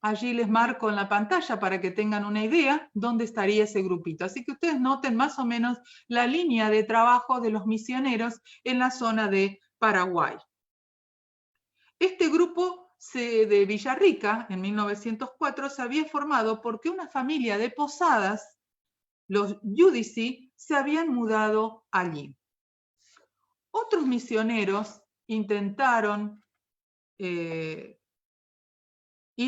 Allí les marco en la pantalla para que tengan una idea dónde estaría ese grupito. Así que ustedes noten más o menos la línea de trabajo de los misioneros en la zona de Paraguay. Este grupo de Villa Rica, en 1904, se había formado porque una familia de Posadas, los Giudici, se habían mudado allí. Otros misioneros intentaron ir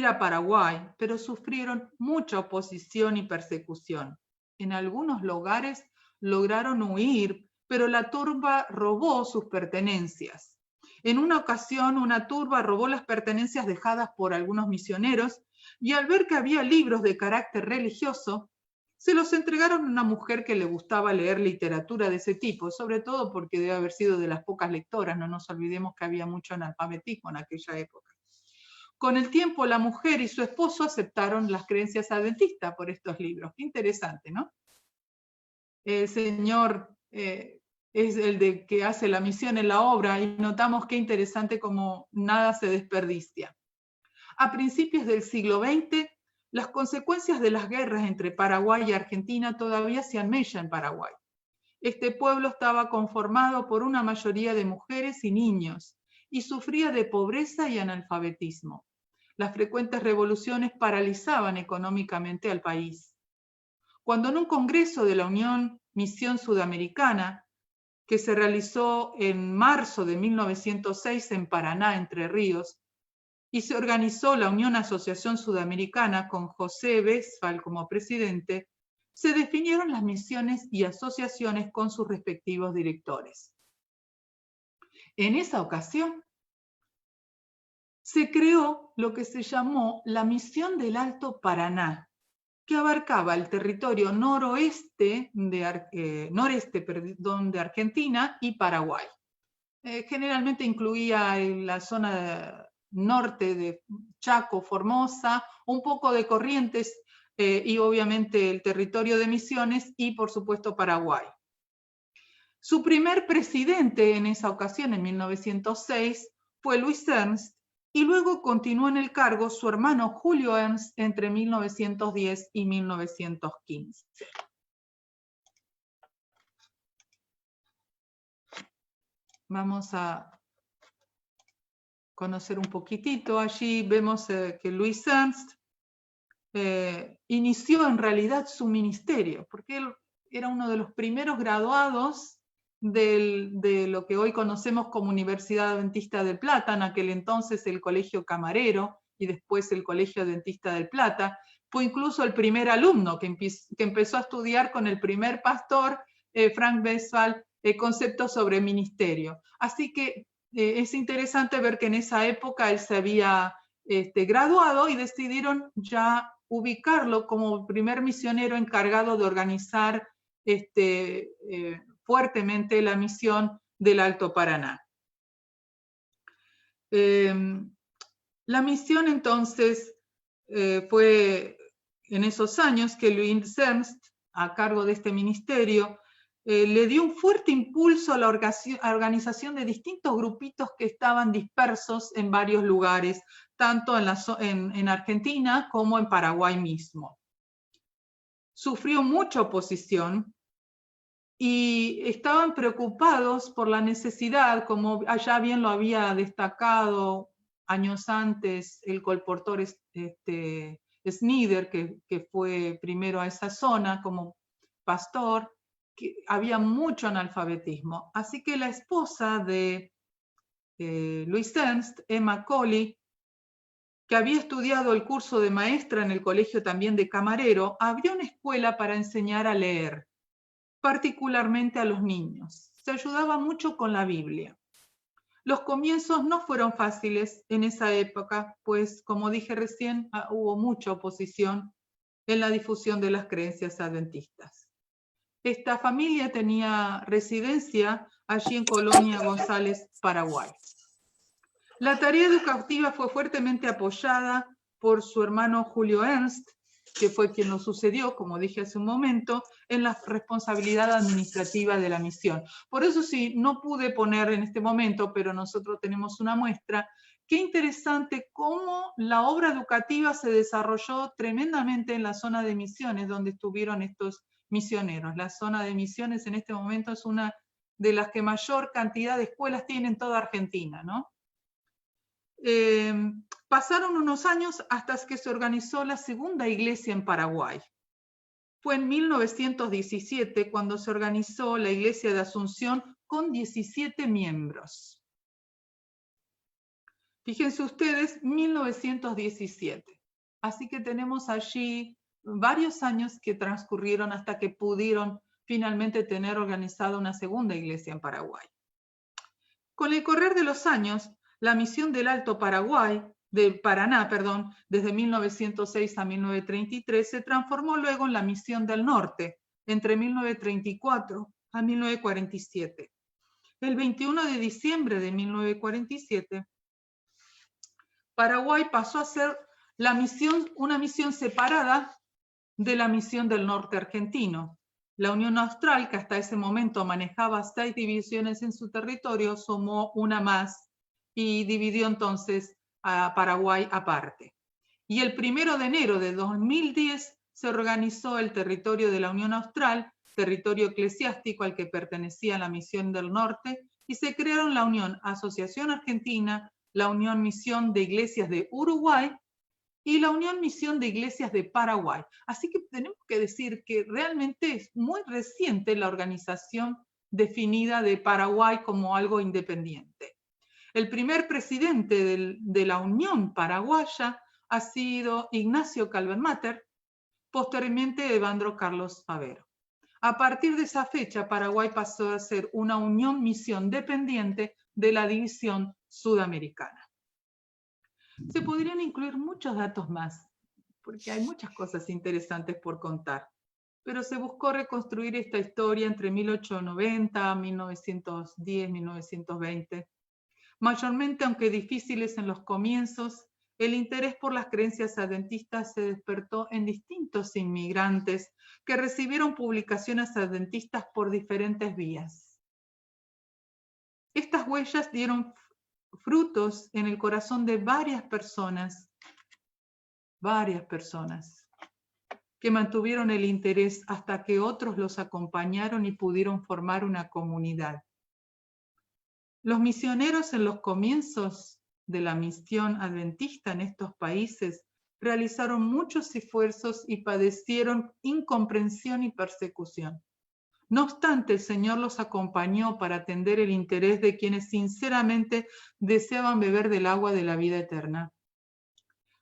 a Paraguay, pero sufrieron mucha oposición y persecución. En algunos lugares lograron huir, pero la turba robó sus pertenencias. En una ocasión, una turba robó las pertenencias dejadas por algunos misioneros y al ver que había libros de carácter religioso, se los entregaron a una mujer que le gustaba leer literatura de ese tipo, sobre todo porque debe haber sido de las pocas lectoras, no nos olvidemos que había mucho analfabetismo en aquella época. Con el tiempo, la mujer y su esposo aceptaron las creencias adventistas por estos libros. Qué interesante, ¿no? El Señor es el que hace la misión en la obra y notamos qué interesante como nada se desperdicia. A principios del siglo XX, las consecuencias de las guerras entre Paraguay y Argentina todavía hacían mella en Paraguay. Este pueblo estaba conformado por una mayoría de mujeres y niños y sufría de pobreza y analfabetismo. Las frecuentes revoluciones paralizaban económicamente al país. Cuando en un congreso de la Unión Misión Sudamericana, que se realizó en marzo de 1906 en Paraná, Entre Ríos, y se organizó la Unión Asociación Sudamericana con José Westphal como presidente, se definieron las misiones y asociaciones con sus respectivos directores. En esa ocasión, se creó lo que se llamó la Misión del Alto Paraná, que abarcaba el territorio noreste de Argentina y Paraguay. Generalmente incluía la zona norte de Chaco, Formosa, un poco de Corrientes y obviamente el territorio de Misiones y por supuesto Paraguay. Su primer presidente en esa ocasión, en 1906, fue Luis Ernst, y luego continuó en el cargo su hermano Julio Ernst entre 1910 y 1915. Vamos a conocer un poquitito. Allí vemos que Louis Ernst inició en realidad su ministerio, porque él era uno de los primeros graduados de lo que hoy conocemos como Universidad Adventista del Plata, en aquel entonces el Colegio Camarero y después el Colegio Adventista del Plata. Fue incluso el primer alumno que empezó a estudiar con el primer pastor, Frank Westphal, conceptos sobre ministerio. Así que es interesante ver que en esa época él se había graduado y decidieron ya ubicarlo como primer misionero encargado de organizar fuertemente la misión del Alto Paraná. La misión entonces fue en esos años que Louis Ernst, a cargo de este ministerio, le dio un fuerte impulso a la organización de distintos grupitos que estaban dispersos en varios lugares, tanto en Argentina como en Paraguay mismo. Sufrió mucha oposición y estaban preocupados por la necesidad, como ya bien lo había destacado años antes el colportor Snyder, que fue primero a esa zona como pastor, que había mucho analfabetismo. Así que la esposa de Louis Ernst, Emma Colley, que había estudiado el curso de maestra en el colegio también de camarero, abrió una escuela para enseñar a leer, particularmente a los niños. Se ayudaba mucho con la Biblia. Los comienzos no fueron fáciles en esa época, pues, como dije recién, hubo mucha oposición en la difusión de las creencias adventistas. Esta familia tenía residencia allí en Colonia González, Paraguay. La tarea educativa fue fuertemente apoyada por su hermano Julio Ernst, que fue quien lo sucedió, como dije hace un momento, en la responsabilidad administrativa de la misión. Por eso sí, no pude poner en este momento, pero nosotros tenemos una muestra. Qué interesante cómo la obra educativa se desarrolló tremendamente en la zona de Misiones, donde estuvieron estos misioneros. La zona de Misiones en este momento es una de las que mayor cantidad de escuelas tiene en toda Argentina, ¿no? Pasaron unos años hasta que se organizó la segunda iglesia en Paraguay. Fue en 1917 cuando se organizó la iglesia de Asunción con 17 miembros. Fíjense ustedes, 1917. Así que tenemos allí varios años que transcurrieron hasta que pudieron finalmente tener organizada una segunda iglesia en Paraguay. Con el correr de los años, la misión del Alto Paraná, desde 1906 a 1933, se transformó luego en la misión del Norte, entre 1934 a 1947. El 21 de diciembre de 1947, Paraguay pasó a ser una misión separada de la misión del Norte argentino. La Unión Austral, que hasta ese momento manejaba 6 divisiones en su territorio, sumó una más y dividió entonces a Paraguay aparte. Y el 1 de enero de 2010 se organizó el territorio de la Unión Austral, territorio eclesiástico al que pertenecía la Misión del Norte, y se crearon la Unión Asociación Argentina, la Unión Misión de Iglesias de Uruguay y la Unión Misión de Iglesias de Paraguay. Así que tenemos que decir que realmente es muy reciente la organización definida de Paraguay como algo independiente. El primer presidente de la Unión Paraguaya ha sido Ignacio Kalbenmatter, posteriormente Evandro Carlos Favero. A partir de esa fecha, Paraguay pasó a ser una unión misión dependiente de la división sudamericana. Se podrían incluir muchos datos más, porque hay muchas cosas interesantes por contar, pero se buscó reconstruir esta historia entre 1890, 1910, 1920. Mayormente, aunque difíciles en los comienzos, el interés por las creencias adventistas se despertó en distintos inmigrantes que recibieron publicaciones adventistas por diferentes vías. Estas huellas dieron frutos en el corazón de varias personas, que mantuvieron el interés hasta que otros los acompañaron y pudieron formar una comunidad. Los misioneros en los comienzos de la misión adventista en estos países realizaron muchos esfuerzos y padecieron incomprensión y persecución. No obstante, el Señor los acompañó para atender el interés de quienes sinceramente deseaban beber del agua de la vida eterna.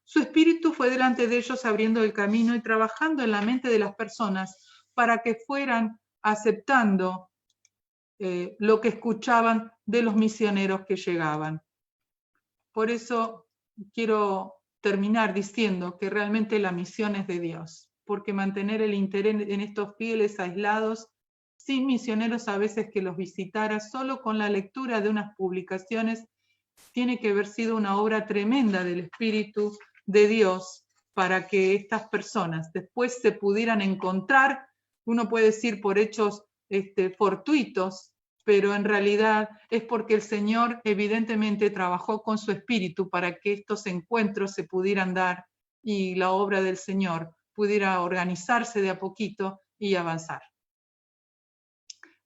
Su espíritu fue delante de ellos abriendo el camino y trabajando en la mente de las personas para que fueran aceptando lo que escuchaban de los misioneros que llegaban. Por eso quiero terminar diciendo que realmente la misión es de Dios, porque mantener el interés en estos fieles aislados, sin misioneros a veces que los visitara, solo con la lectura de unas publicaciones, tiene que haber sido una obra tremenda del Espíritu de Dios para que estas personas después se pudieran encontrar, uno puede decir por hechos fortuitos, pero en realidad es porque el Señor evidentemente trabajó con su Espíritu para que estos encuentros se pudieran dar y la obra del Señor pudiera organizarse de a poquito y avanzar.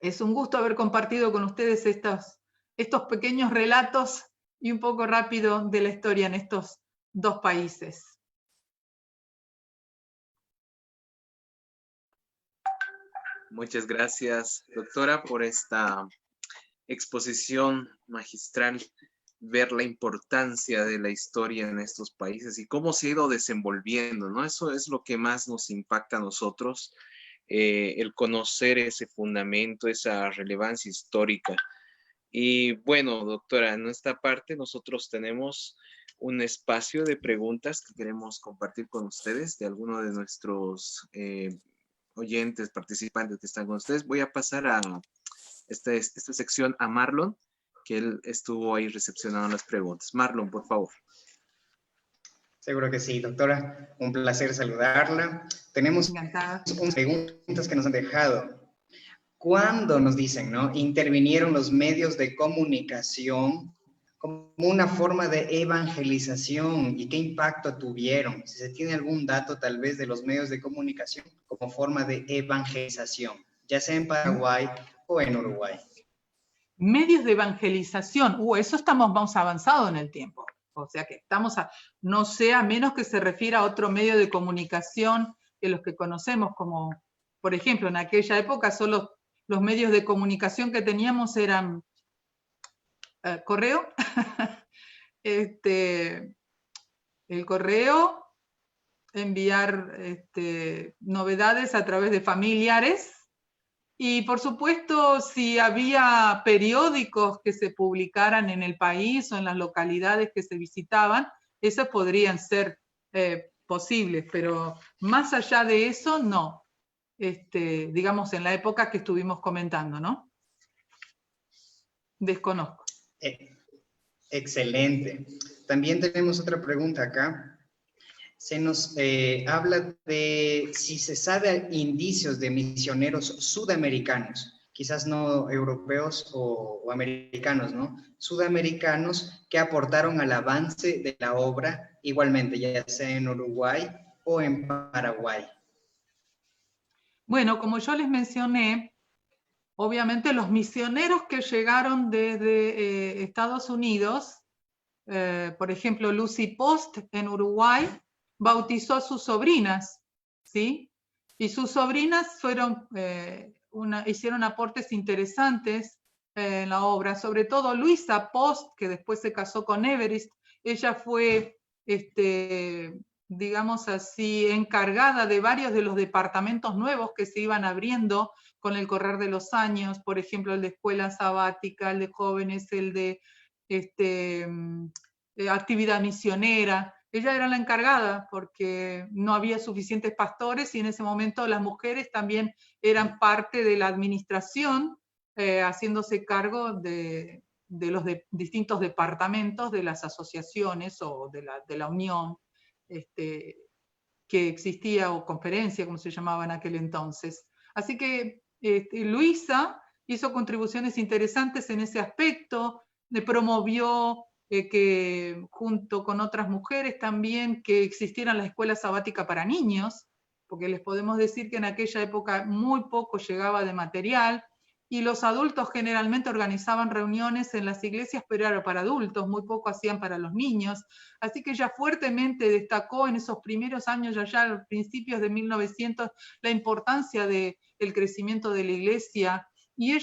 Es un gusto haber compartido con ustedes estos pequeños relatos y un poco rápido de la historia en estos dos países. Muchas gracias, doctora, por esta exposición magistral, ver la importancia de la historia en estos países y cómo se ha ido desenvolviendo, ¿no? Eso es lo que más nos impacta a nosotros, el conocer ese fundamento, esa relevancia histórica. Y bueno, doctora, en esta parte nosotros tenemos un espacio de preguntas que queremos compartir con ustedes, de alguno de nuestros oyentes, participantes que están con ustedes. Voy a pasar a esta sección a Marlon, que él estuvo ahí recepcionando las preguntas. Marlon, por favor. Seguro que sí, doctora. Un placer saludarla. Tenemos unas preguntas que nos han dejado. ¿Cuándo nos dicen, no? Intervinieron los medios de comunicación como una forma de evangelización y qué impacto tuvieron. Si se tiene algún dato tal vez de los medios de comunicación como forma de evangelización, ya sea en Paraguay o en Uruguay. Medios de evangelización, eso vamos avanzado en el tiempo. O sea que no sé, a menos que se refiera a otro medio de comunicación que los que conocemos, como por ejemplo en aquella época solo los medios de comunicación que teníamos eran correo, el correo, enviar novedades a través de familiares y por supuesto si había periódicos que se publicaran en el país o en las localidades que se visitaban, esos podrían ser posibles, pero más allá de eso no, digamos en la época que estuvimos comentando, ¿no? Desconozco. Excelente. También tenemos otra pregunta acá. Se nos habla de si se sabe indicios de misioneros sudamericanos, quizás no europeos o americanos, ¿no? Sudamericanos que aportaron al avance de la obra, igualmente, ya sea en Uruguay o en Paraguay. Bueno, como yo les mencioné, obviamente los misioneros que llegaron desde Estados Unidos, por ejemplo, Lucy Post en Uruguay, bautizó a sus sobrinas, ¿sí? Y sus sobrinas hicieron aportes interesantes en la obra, sobre todo Luisa Post, que después se casó con Everest. Ella fue, digamos así, encargada de varios de los departamentos nuevos que se iban abriendo con el correr de los años, por ejemplo, el de escuela sabática, el de jóvenes, el de actividad misionera. Ella era la encargada porque no había suficientes pastores y en ese momento las mujeres también eran parte de la administración, haciéndose cargo de los distintos departamentos de las asociaciones o de la unión que existía, o conferencia, como se llamaba en aquel entonces. Así que Luisa hizo contribuciones interesantes en ese aspecto, promovió que junto con otras mujeres también, que existieran las escuelas sabáticas para niños, porque les podemos decir que en aquella época muy poco llegaba de material, y los adultos generalmente organizaban reuniones en las iglesias, pero era para adultos, muy poco hacían para los niños. Así que ella fuertemente destacó en esos primeros años, ya a principios de 1900, la importancia del crecimiento de la iglesia, y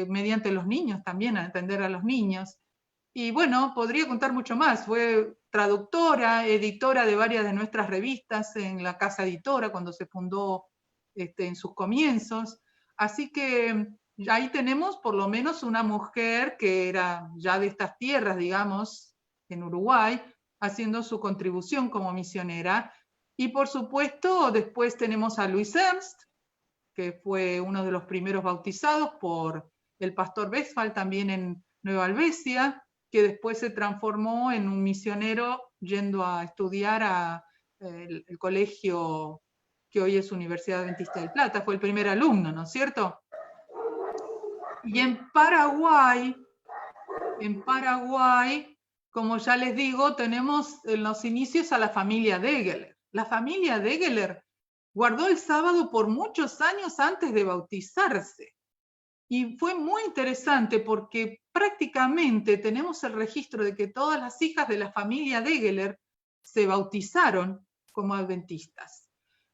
mediante los niños también, a atender a los niños. Y bueno, podría contar mucho más. Fue traductora, editora de varias de nuestras revistas en la Casa Editora cuando se fundó en sus comienzos. Así que ahí tenemos por lo menos una mujer que era ya de estas tierras, digamos, en Uruguay, haciendo su contribución como misionera. Y por supuesto, después tenemos a Luis Ernst, que fue uno de los primeros bautizados por el pastor Westphal también en Nueva Albesia, que después se transformó en un misionero yendo a estudiar el colegio que hoy es Universidad Adventista del Plata. Fue el primer alumno, ¿no es cierto? Y en Paraguay, como ya les digo, tenemos en los inicios a la familia Degeler. La familia Degeler guardó el sábado por muchos años antes de bautizarse. Y fue muy interesante porque prácticamente tenemos el registro de que todas las hijas de la familia Degeler se bautizaron como adventistas.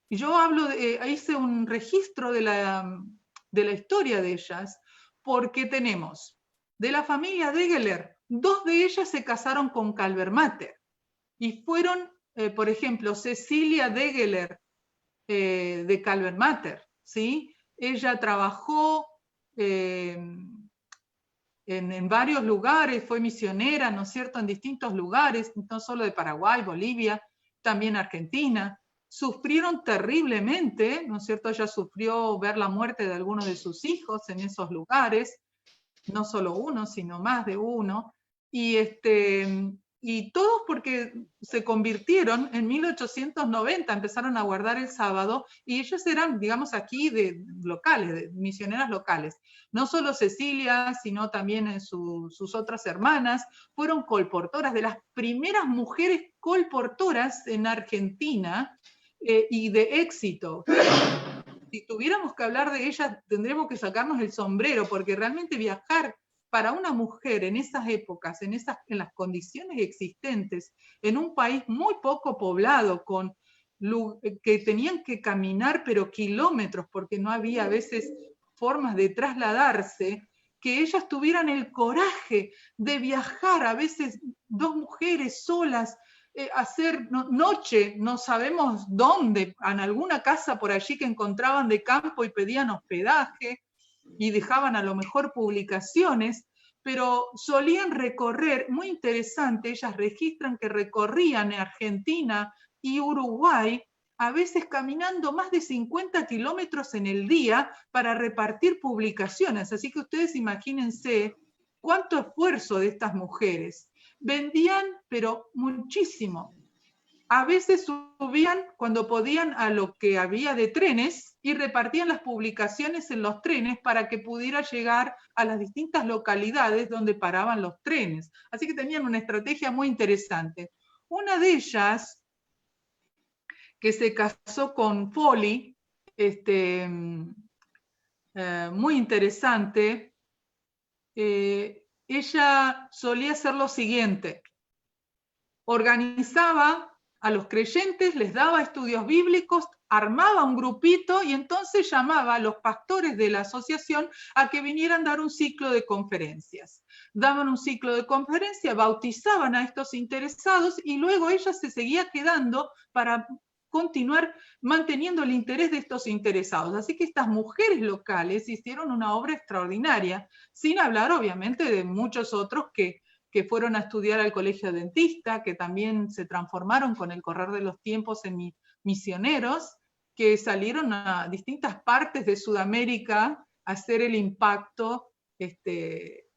Y yo hice un registro de la historia de ellas, porque tenemos de la familia Degeler, 2 de ellas se casaron con Calvermater, y fueron, por ejemplo, Cecilia Degeler, de Calvermater, ¿sí? Ella trabajó en varios lugares, fue misionera, ¿no es cierto?, en distintos lugares, no solo de Paraguay, Bolivia, también Argentina. Sufrieron terriblemente, ¿no es cierto? Ella sufrió ver la muerte de algunos de sus hijos en esos lugares, no solo uno, sino más de uno, y todos porque se convirtieron en 1890, empezaron a guardar el sábado, y ellos eran, digamos, aquí locales, misioneras locales. No solo Cecilia, sino también sus otras hermanas, fueron colportoras, de las primeras mujeres colportoras en Argentina, y de éxito. Si tuviéramos que hablar de ellas, tendremos que sacarnos el sombrero, porque realmente viajar para una mujer en esas épocas, en las condiciones existentes, en un país muy poco poblado, que tenían que caminar pero kilómetros, porque no había a veces formas de trasladarse, que ellas tuvieran el coraje de viajar, a veces 2 mujeres solas, hacer noche, no sabemos dónde, en alguna casa por allí que encontraban de campo y pedían hospedaje, y dejaban a lo mejor publicaciones, pero solían recorrer, muy interesante, ellas registran que recorrían en Argentina y Uruguay, a veces caminando más de 50 kilómetros en el día para repartir publicaciones. Así que ustedes imagínense cuánto esfuerzo de estas mujeres. Vendían, pero muchísimo. A veces subían cuando podían a lo que había de trenes y repartían las publicaciones en los trenes para que pudiera llegar a las distintas localidades donde paraban los trenes. Así que tenían una estrategia muy interesante. Una de ellas, que se casó con Foley, muy interesante, ella solía hacer lo siguiente: organizaba a los creyentes, les daba estudios bíblicos, armaba un grupito y entonces llamaba a los pastores de la asociación a que vinieran a dar un ciclo de conferencias. Daban un ciclo de conferencias, bautizaban a estos interesados y luego ella se seguía quedando para continuar manteniendo el interés de estos interesados. Así que estas mujeres locales hicieron una obra extraordinaria, sin hablar obviamente de muchos otros que fueron a estudiar al colegio adventista, que también se transformaron con el correr de los tiempos en misioneros, que salieron a distintas partes de Sudamérica a hacer el impacto que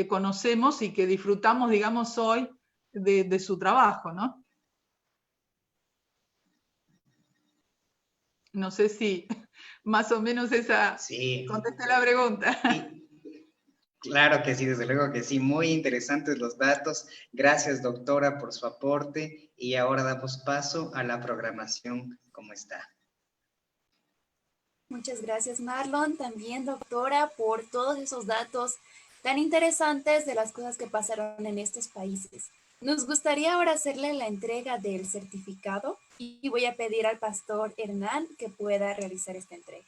conocemos y que disfrutamos, digamos, hoy de su trabajo, ¿no? No sé si más o menos esa sí. contesté la pregunta. Claro que sí, desde luego que sí. Muy interesantes los datos. Gracias, doctora, por su aporte. Y ahora damos paso a la programación. ¿Cómo está? Muchas gracias, Marlon. También, doctora, por todos esos datos tan interesantes de las cosas que pasaron en estos países. Nos gustaría ahora hacerle la entrega del certificado y voy a pedir al pastor Hernán que pueda realizar esta entrega.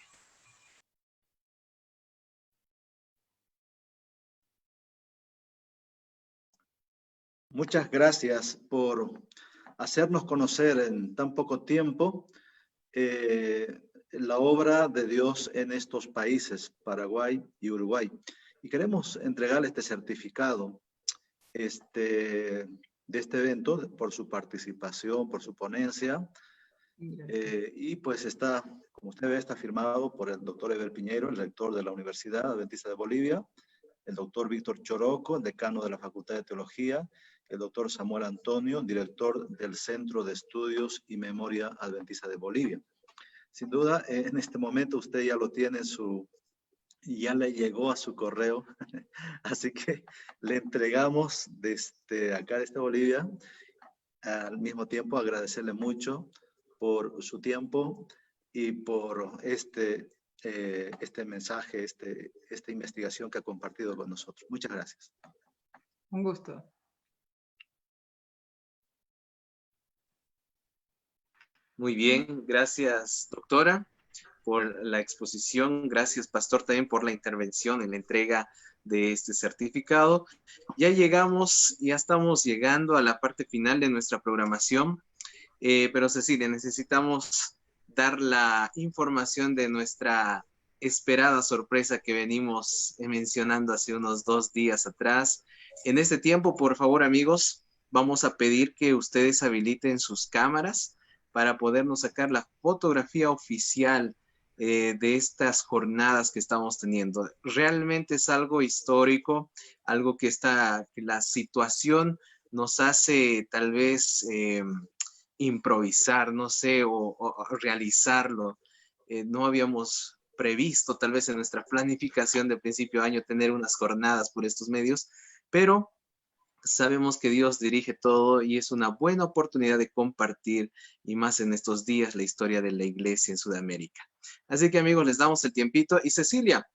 Muchas gracias por hacernos conocer en tan poco tiempo la obra de Dios en estos países, Paraguay y Uruguay. Y queremos entregarle este certificado de este evento por su participación, por su ponencia. Y pues está, como usted ve, está firmado por el doctor Eber Piñero, el rector de la Universidad Adventista de Bolivia, el doctor Víctor Choroco, el decano de la Facultad de Teología, el doctor Samuel Antonio, director del Centro de Estudios y Memoria Adventista de Bolivia. Sin duda, en este momento usted ya lo tiene ya le llegó a su correo, así que le entregamos desde acá, desde Bolivia. Al mismo tiempo, agradecerle mucho por su tiempo y por este mensaje, esta investigación que ha compartido con nosotros. Muchas gracias. Un gusto. Muy bien, gracias, doctora, por la exposición. Gracias, pastor, también por la intervención en la entrega de este certificado. Ya estamos llegando a la parte final de nuestra programación, pero Cecilia, necesitamos dar la información de nuestra esperada sorpresa que venimos mencionando hace unos 2 días atrás. En este tiempo, por favor, amigos, vamos a pedir que ustedes habiliten sus cámaras para podernos sacar la fotografía oficial de estas jornadas que estamos teniendo. Realmente es algo histórico, algo que la situación nos hace tal vez improvisar, no sé, o realizarlo. No habíamos previsto tal vez en nuestra planificación de principio de año tener unas jornadas por estos medios, pero sabemos que Dios dirige todo y es una buena oportunidad de compartir, y más en estos días, la historia de la iglesia en Sudamérica. Así que, amigos, les damos el tiempito. Y Cecilia,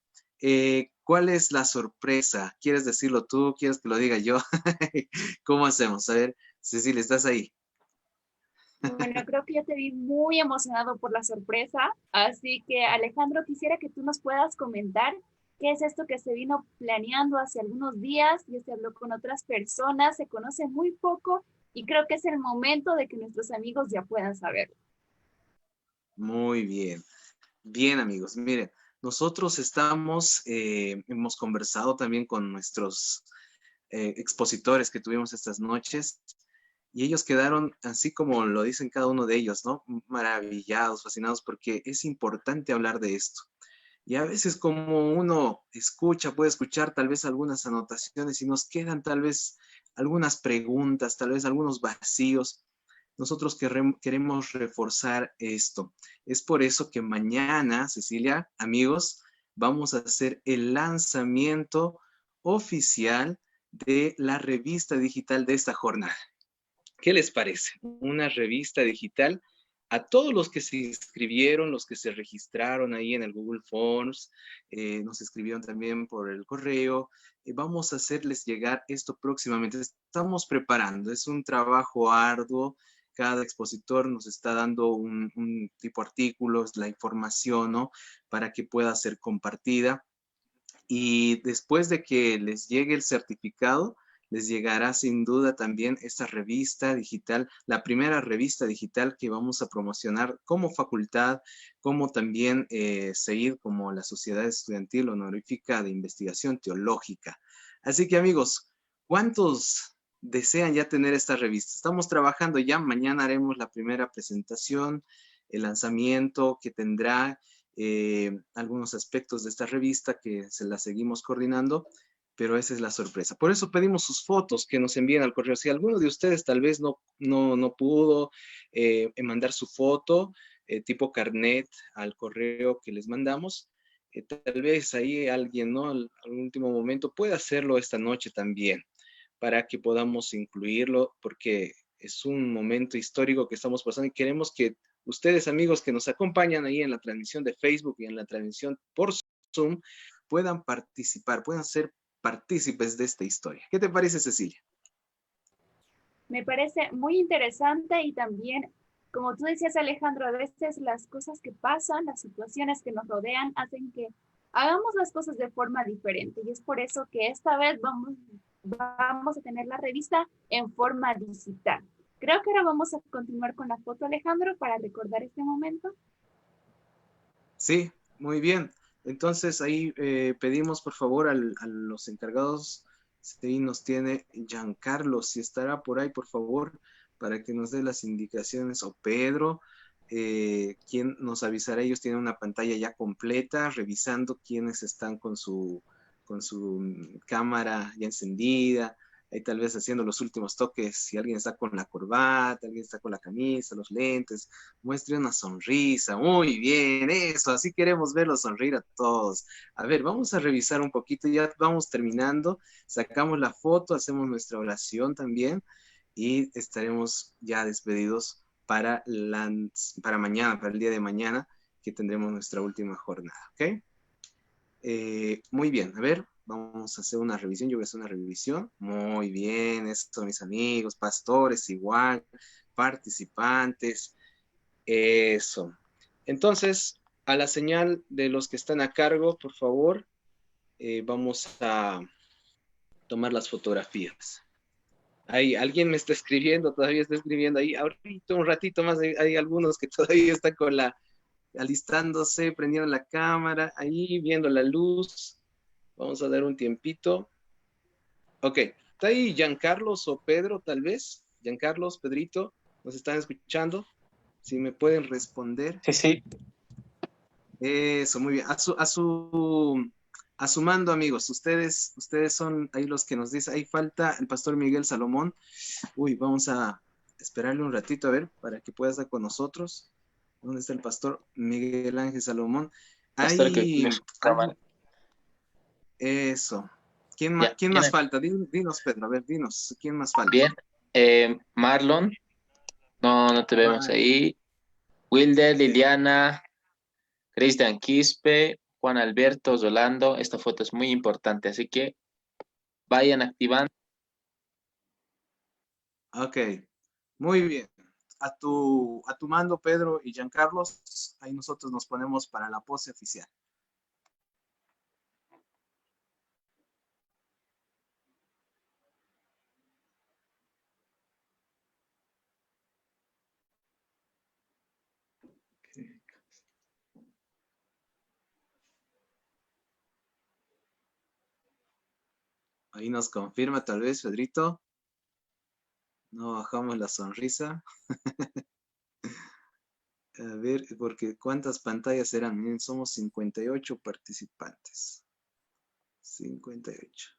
¿cuál es la sorpresa? ¿Quieres decirlo tú? ¿Quieres que lo diga yo? ¿Cómo hacemos? A ver, Cecilia, ¿estás ahí? Bueno, creo que yo te vi muy emocionado por la sorpresa, así que Alejandro, quisiera que tú nos puedas comentar qué es esto que se vino planeando hace algunos días. Ya se habló con otras personas, se conoce muy poco y creo que es el momento de que nuestros amigos ya puedan saberlo. Muy bien. Bien, amigos, miren, nosotros hemos conversado también con nuestros expositores que tuvimos estas noches, y ellos quedaron, así como lo dicen cada uno de ellos, ¿no? Maravillados, fascinados, porque es importante hablar de esto. Y a veces como uno puede escuchar tal vez algunas anotaciones y nos quedan tal vez algunas preguntas, tal vez algunos vacíos. Nosotros queremos reforzar esto. Es por eso que mañana, Cecilia, amigos, vamos a hacer el lanzamiento oficial de la revista digital de esta jornada. ¿Qué les parece? Una revista digital a todos los que se inscribieron, los que se registraron ahí en el Google Forms, nos escribieron también por el correo. Vamos a hacerles llegar esto próximamente. Estamos preparando, es un trabajo arduo. Cada expositor nos está dando un tipo de artículos, la información, ¿no? Para que pueda ser compartida. Y después de que les llegue el certificado, les llegará sin duda también esta revista digital, la primera revista digital que vamos a promocionar como facultad, como también seguir como la Sociedad Estudiantil Honorífica de Investigación Teológica. Así que, amigos, ¿cuántos desean ya tener esta revista? Estamos trabajando ya, mañana haremos la primera presentación, el lanzamiento que tendrá algunos aspectos de esta revista que se la seguimos coordinando, pero esa es la sorpresa. Por eso pedimos sus fotos que nos envíen al correo. Si alguno de ustedes tal vez no pudo mandar su foto tipo carnet al correo que les mandamos, Tal vez ahí alguien, ¿no? Al último momento puede hacerlo esta noche también, para que podamos incluirlo, porque es un momento histórico que estamos pasando y queremos que ustedes, amigos que nos acompañan ahí en la transmisión de Facebook y en la transmisión por Zoom, puedan participar, puedan ser partícipes de esta historia. ¿Qué te parece, Cecilia? Me parece muy interesante y también, como tú decías, Alejandro, a veces las cosas que pasan, las situaciones que nos rodean, hacen que hagamos las cosas de forma diferente. Y es por eso que esta vez vamos a tener la revista en forma digital. Creo que ahora vamos a continuar con la foto, Alejandro, para recordar este momento. Sí, muy bien. Entonces ahí pedimos por favor a los encargados, si nos tiene Giancarlo, si estará por ahí, por favor, para que nos dé las indicaciones, o Pedro, quien nos avisará. Ellos tienen una pantalla ya completa, revisando quiénes están con su cámara ya encendida, ahí tal vez haciendo los últimos toques, si alguien está con la corbata, alguien está con la camisa, los lentes, muestre una sonrisa. Muy bien, eso, así queremos verlos sonreír a todos. A ver, vamos a revisar un poquito, ya vamos terminando, sacamos la foto, hacemos nuestra oración también y estaremos ya despedidos para mañana, para el día de mañana, que tendremos nuestra última jornada, ¿ok? Muy bien, a ver, vamos a hacer una revisión. Yo voy a hacer una revisión. Muy bien, esto, mis amigos, pastores, igual, participantes. Eso. Entonces, a la señal de los que están a cargo, por favor, vamos a tomar las fotografías. Ahí, alguien me está escribiendo, todavía está escribiendo ahí. Ahorita, un ratito más, hay algunos que todavía están alistándose, prendieron la cámara, ahí viendo la luz. Vamos a dar un tiempito. Ok, ¿está ahí Giancarlos o Pedro, tal vez? Giancarlos, Pedrito, ¿nos están escuchando? Si me pueden responder. Sí, sí. Eso, muy bien. A su mando, amigos. Ustedes son ahí los que nos dicen. Ahí falta el pastor Miguel Salomón. Uy, vamos a esperarle un ratito, a ver, para que pueda estar con nosotros. ¿Dónde está el pastor Miguel Ángel Salomón? Pastor, que Eso. ¿Quién más falta? Dinos, Pedro, a ver, dinos, ¿quién más falta? Bien, Marlon, no te vemos ahí. Wilder, Liliana, Cristian Quispe, Juan Alberto, Rolando. Esta foto es muy importante, así que vayan activando. Ok, muy bien. A tu mando, Pedro y Giancarlos, ahí nosotros nos ponemos para la pose oficial. Ahí nos confirma tal vez, Pedrito. No bajamos la sonrisa. A ver, porque ¿cuántas pantallas eran? Miren, somos 58 participantes. 58.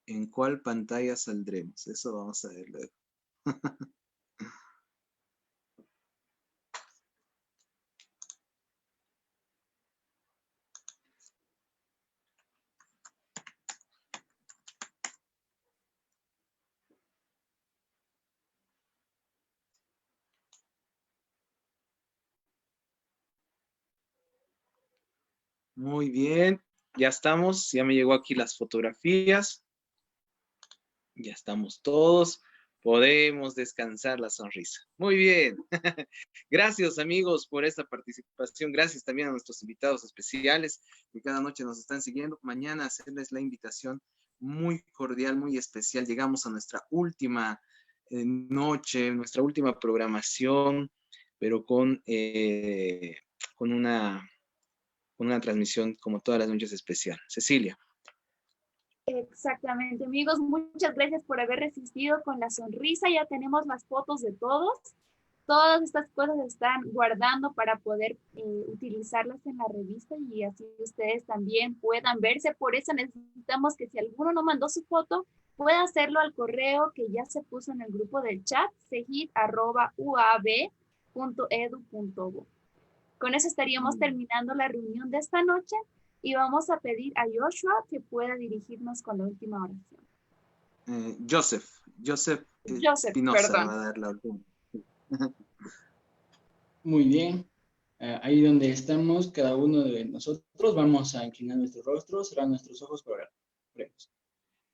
¿En cuál pantalla saldremos? Eso vamos a ver luego. Muy bien, ya estamos, ya me llegó aquí las fotografías. Ya estamos todos, podemos descansar la sonrisa. Muy bien, gracias amigos por esta participación, gracias también a nuestros invitados especiales que cada noche nos están siguiendo. Mañana hacerles la invitación muy cordial, muy especial. Llegamos a nuestra última noche, nuestra última programación, pero con una transmisión como todas las noches especial. Cecilia. Exactamente, amigos, muchas gracias por haber resistido con la sonrisa. Ya tenemos las fotos de todos. Todas estas cosas se están guardando para poder utilizarlas en la revista y así ustedes también puedan verse. Por eso necesitamos que si alguno no mandó su foto, pueda hacerlo al correo que ya se puso en el grupo del chat, cegid@uab www.edu.bo. Con eso estaríamos terminando la reunión de esta noche y vamos a pedir a Joshua que pueda dirigirnos con la última oración. Joseph Espinosa perdón. va a dar la última. Muy bien. Ahí donde estamos, cada uno de nosotros, vamos a inclinar nuestros rostros, cerrar nuestros ojos para orar. Oremos.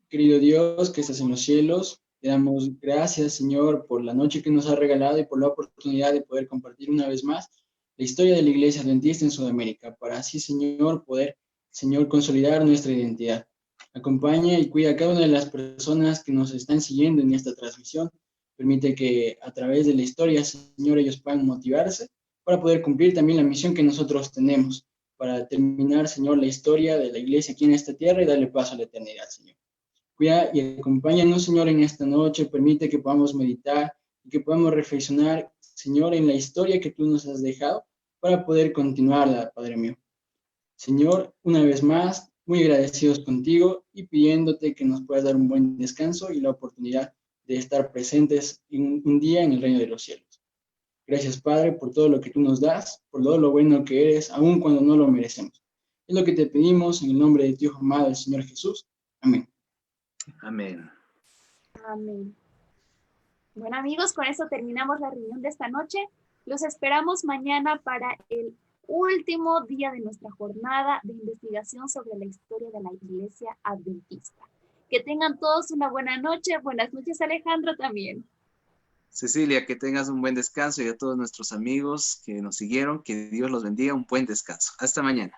Querido Dios, que estás en los cielos, te damos gracias, Señor, por la noche que nos has regalado y por la oportunidad de poder compartir una vez más la historia de la Iglesia Adventista en Sudamérica, para así, Señor, poder, Señor, consolidar nuestra identidad. Acompaña y cuida a cada una de las personas que nos están siguiendo en esta transmisión. Permite que a través de la historia, Señor, ellos puedan motivarse para poder cumplir también la misión que nosotros tenemos, para terminar, Señor, la historia de la Iglesia aquí en esta tierra y darle paso a la eternidad, Señor. Cuida y acompáñanos, Señor, en esta noche. Permite que podamos meditar y que podamos reflexionar, Señor, en la historia que tú nos has dejado para poder continuarla, Padre mío. Señor, una vez más, muy agradecidos contigo y pidiéndote que nos puedas dar un buen descanso y la oportunidad de estar presentes en un día en el reino de los cielos. Gracias, Padre, por todo lo que tú nos das, por todo lo bueno que eres, aun cuando no lo merecemos. Es lo que te pedimos en el nombre de tu Hijo amado, el Señor Jesús. Amén. Amén. Amén. Bueno, amigos, con eso terminamos la reunión de esta noche. Los esperamos mañana para el último día de nuestra jornada de investigación sobre la historia de la Iglesia Adventista. Que tengan todos una buena noche. Buenas noches, Alejandro, también. Cecilia, que tengas un buen descanso y a todos nuestros amigos que nos siguieron, que Dios los bendiga, un buen descanso. Hasta mañana.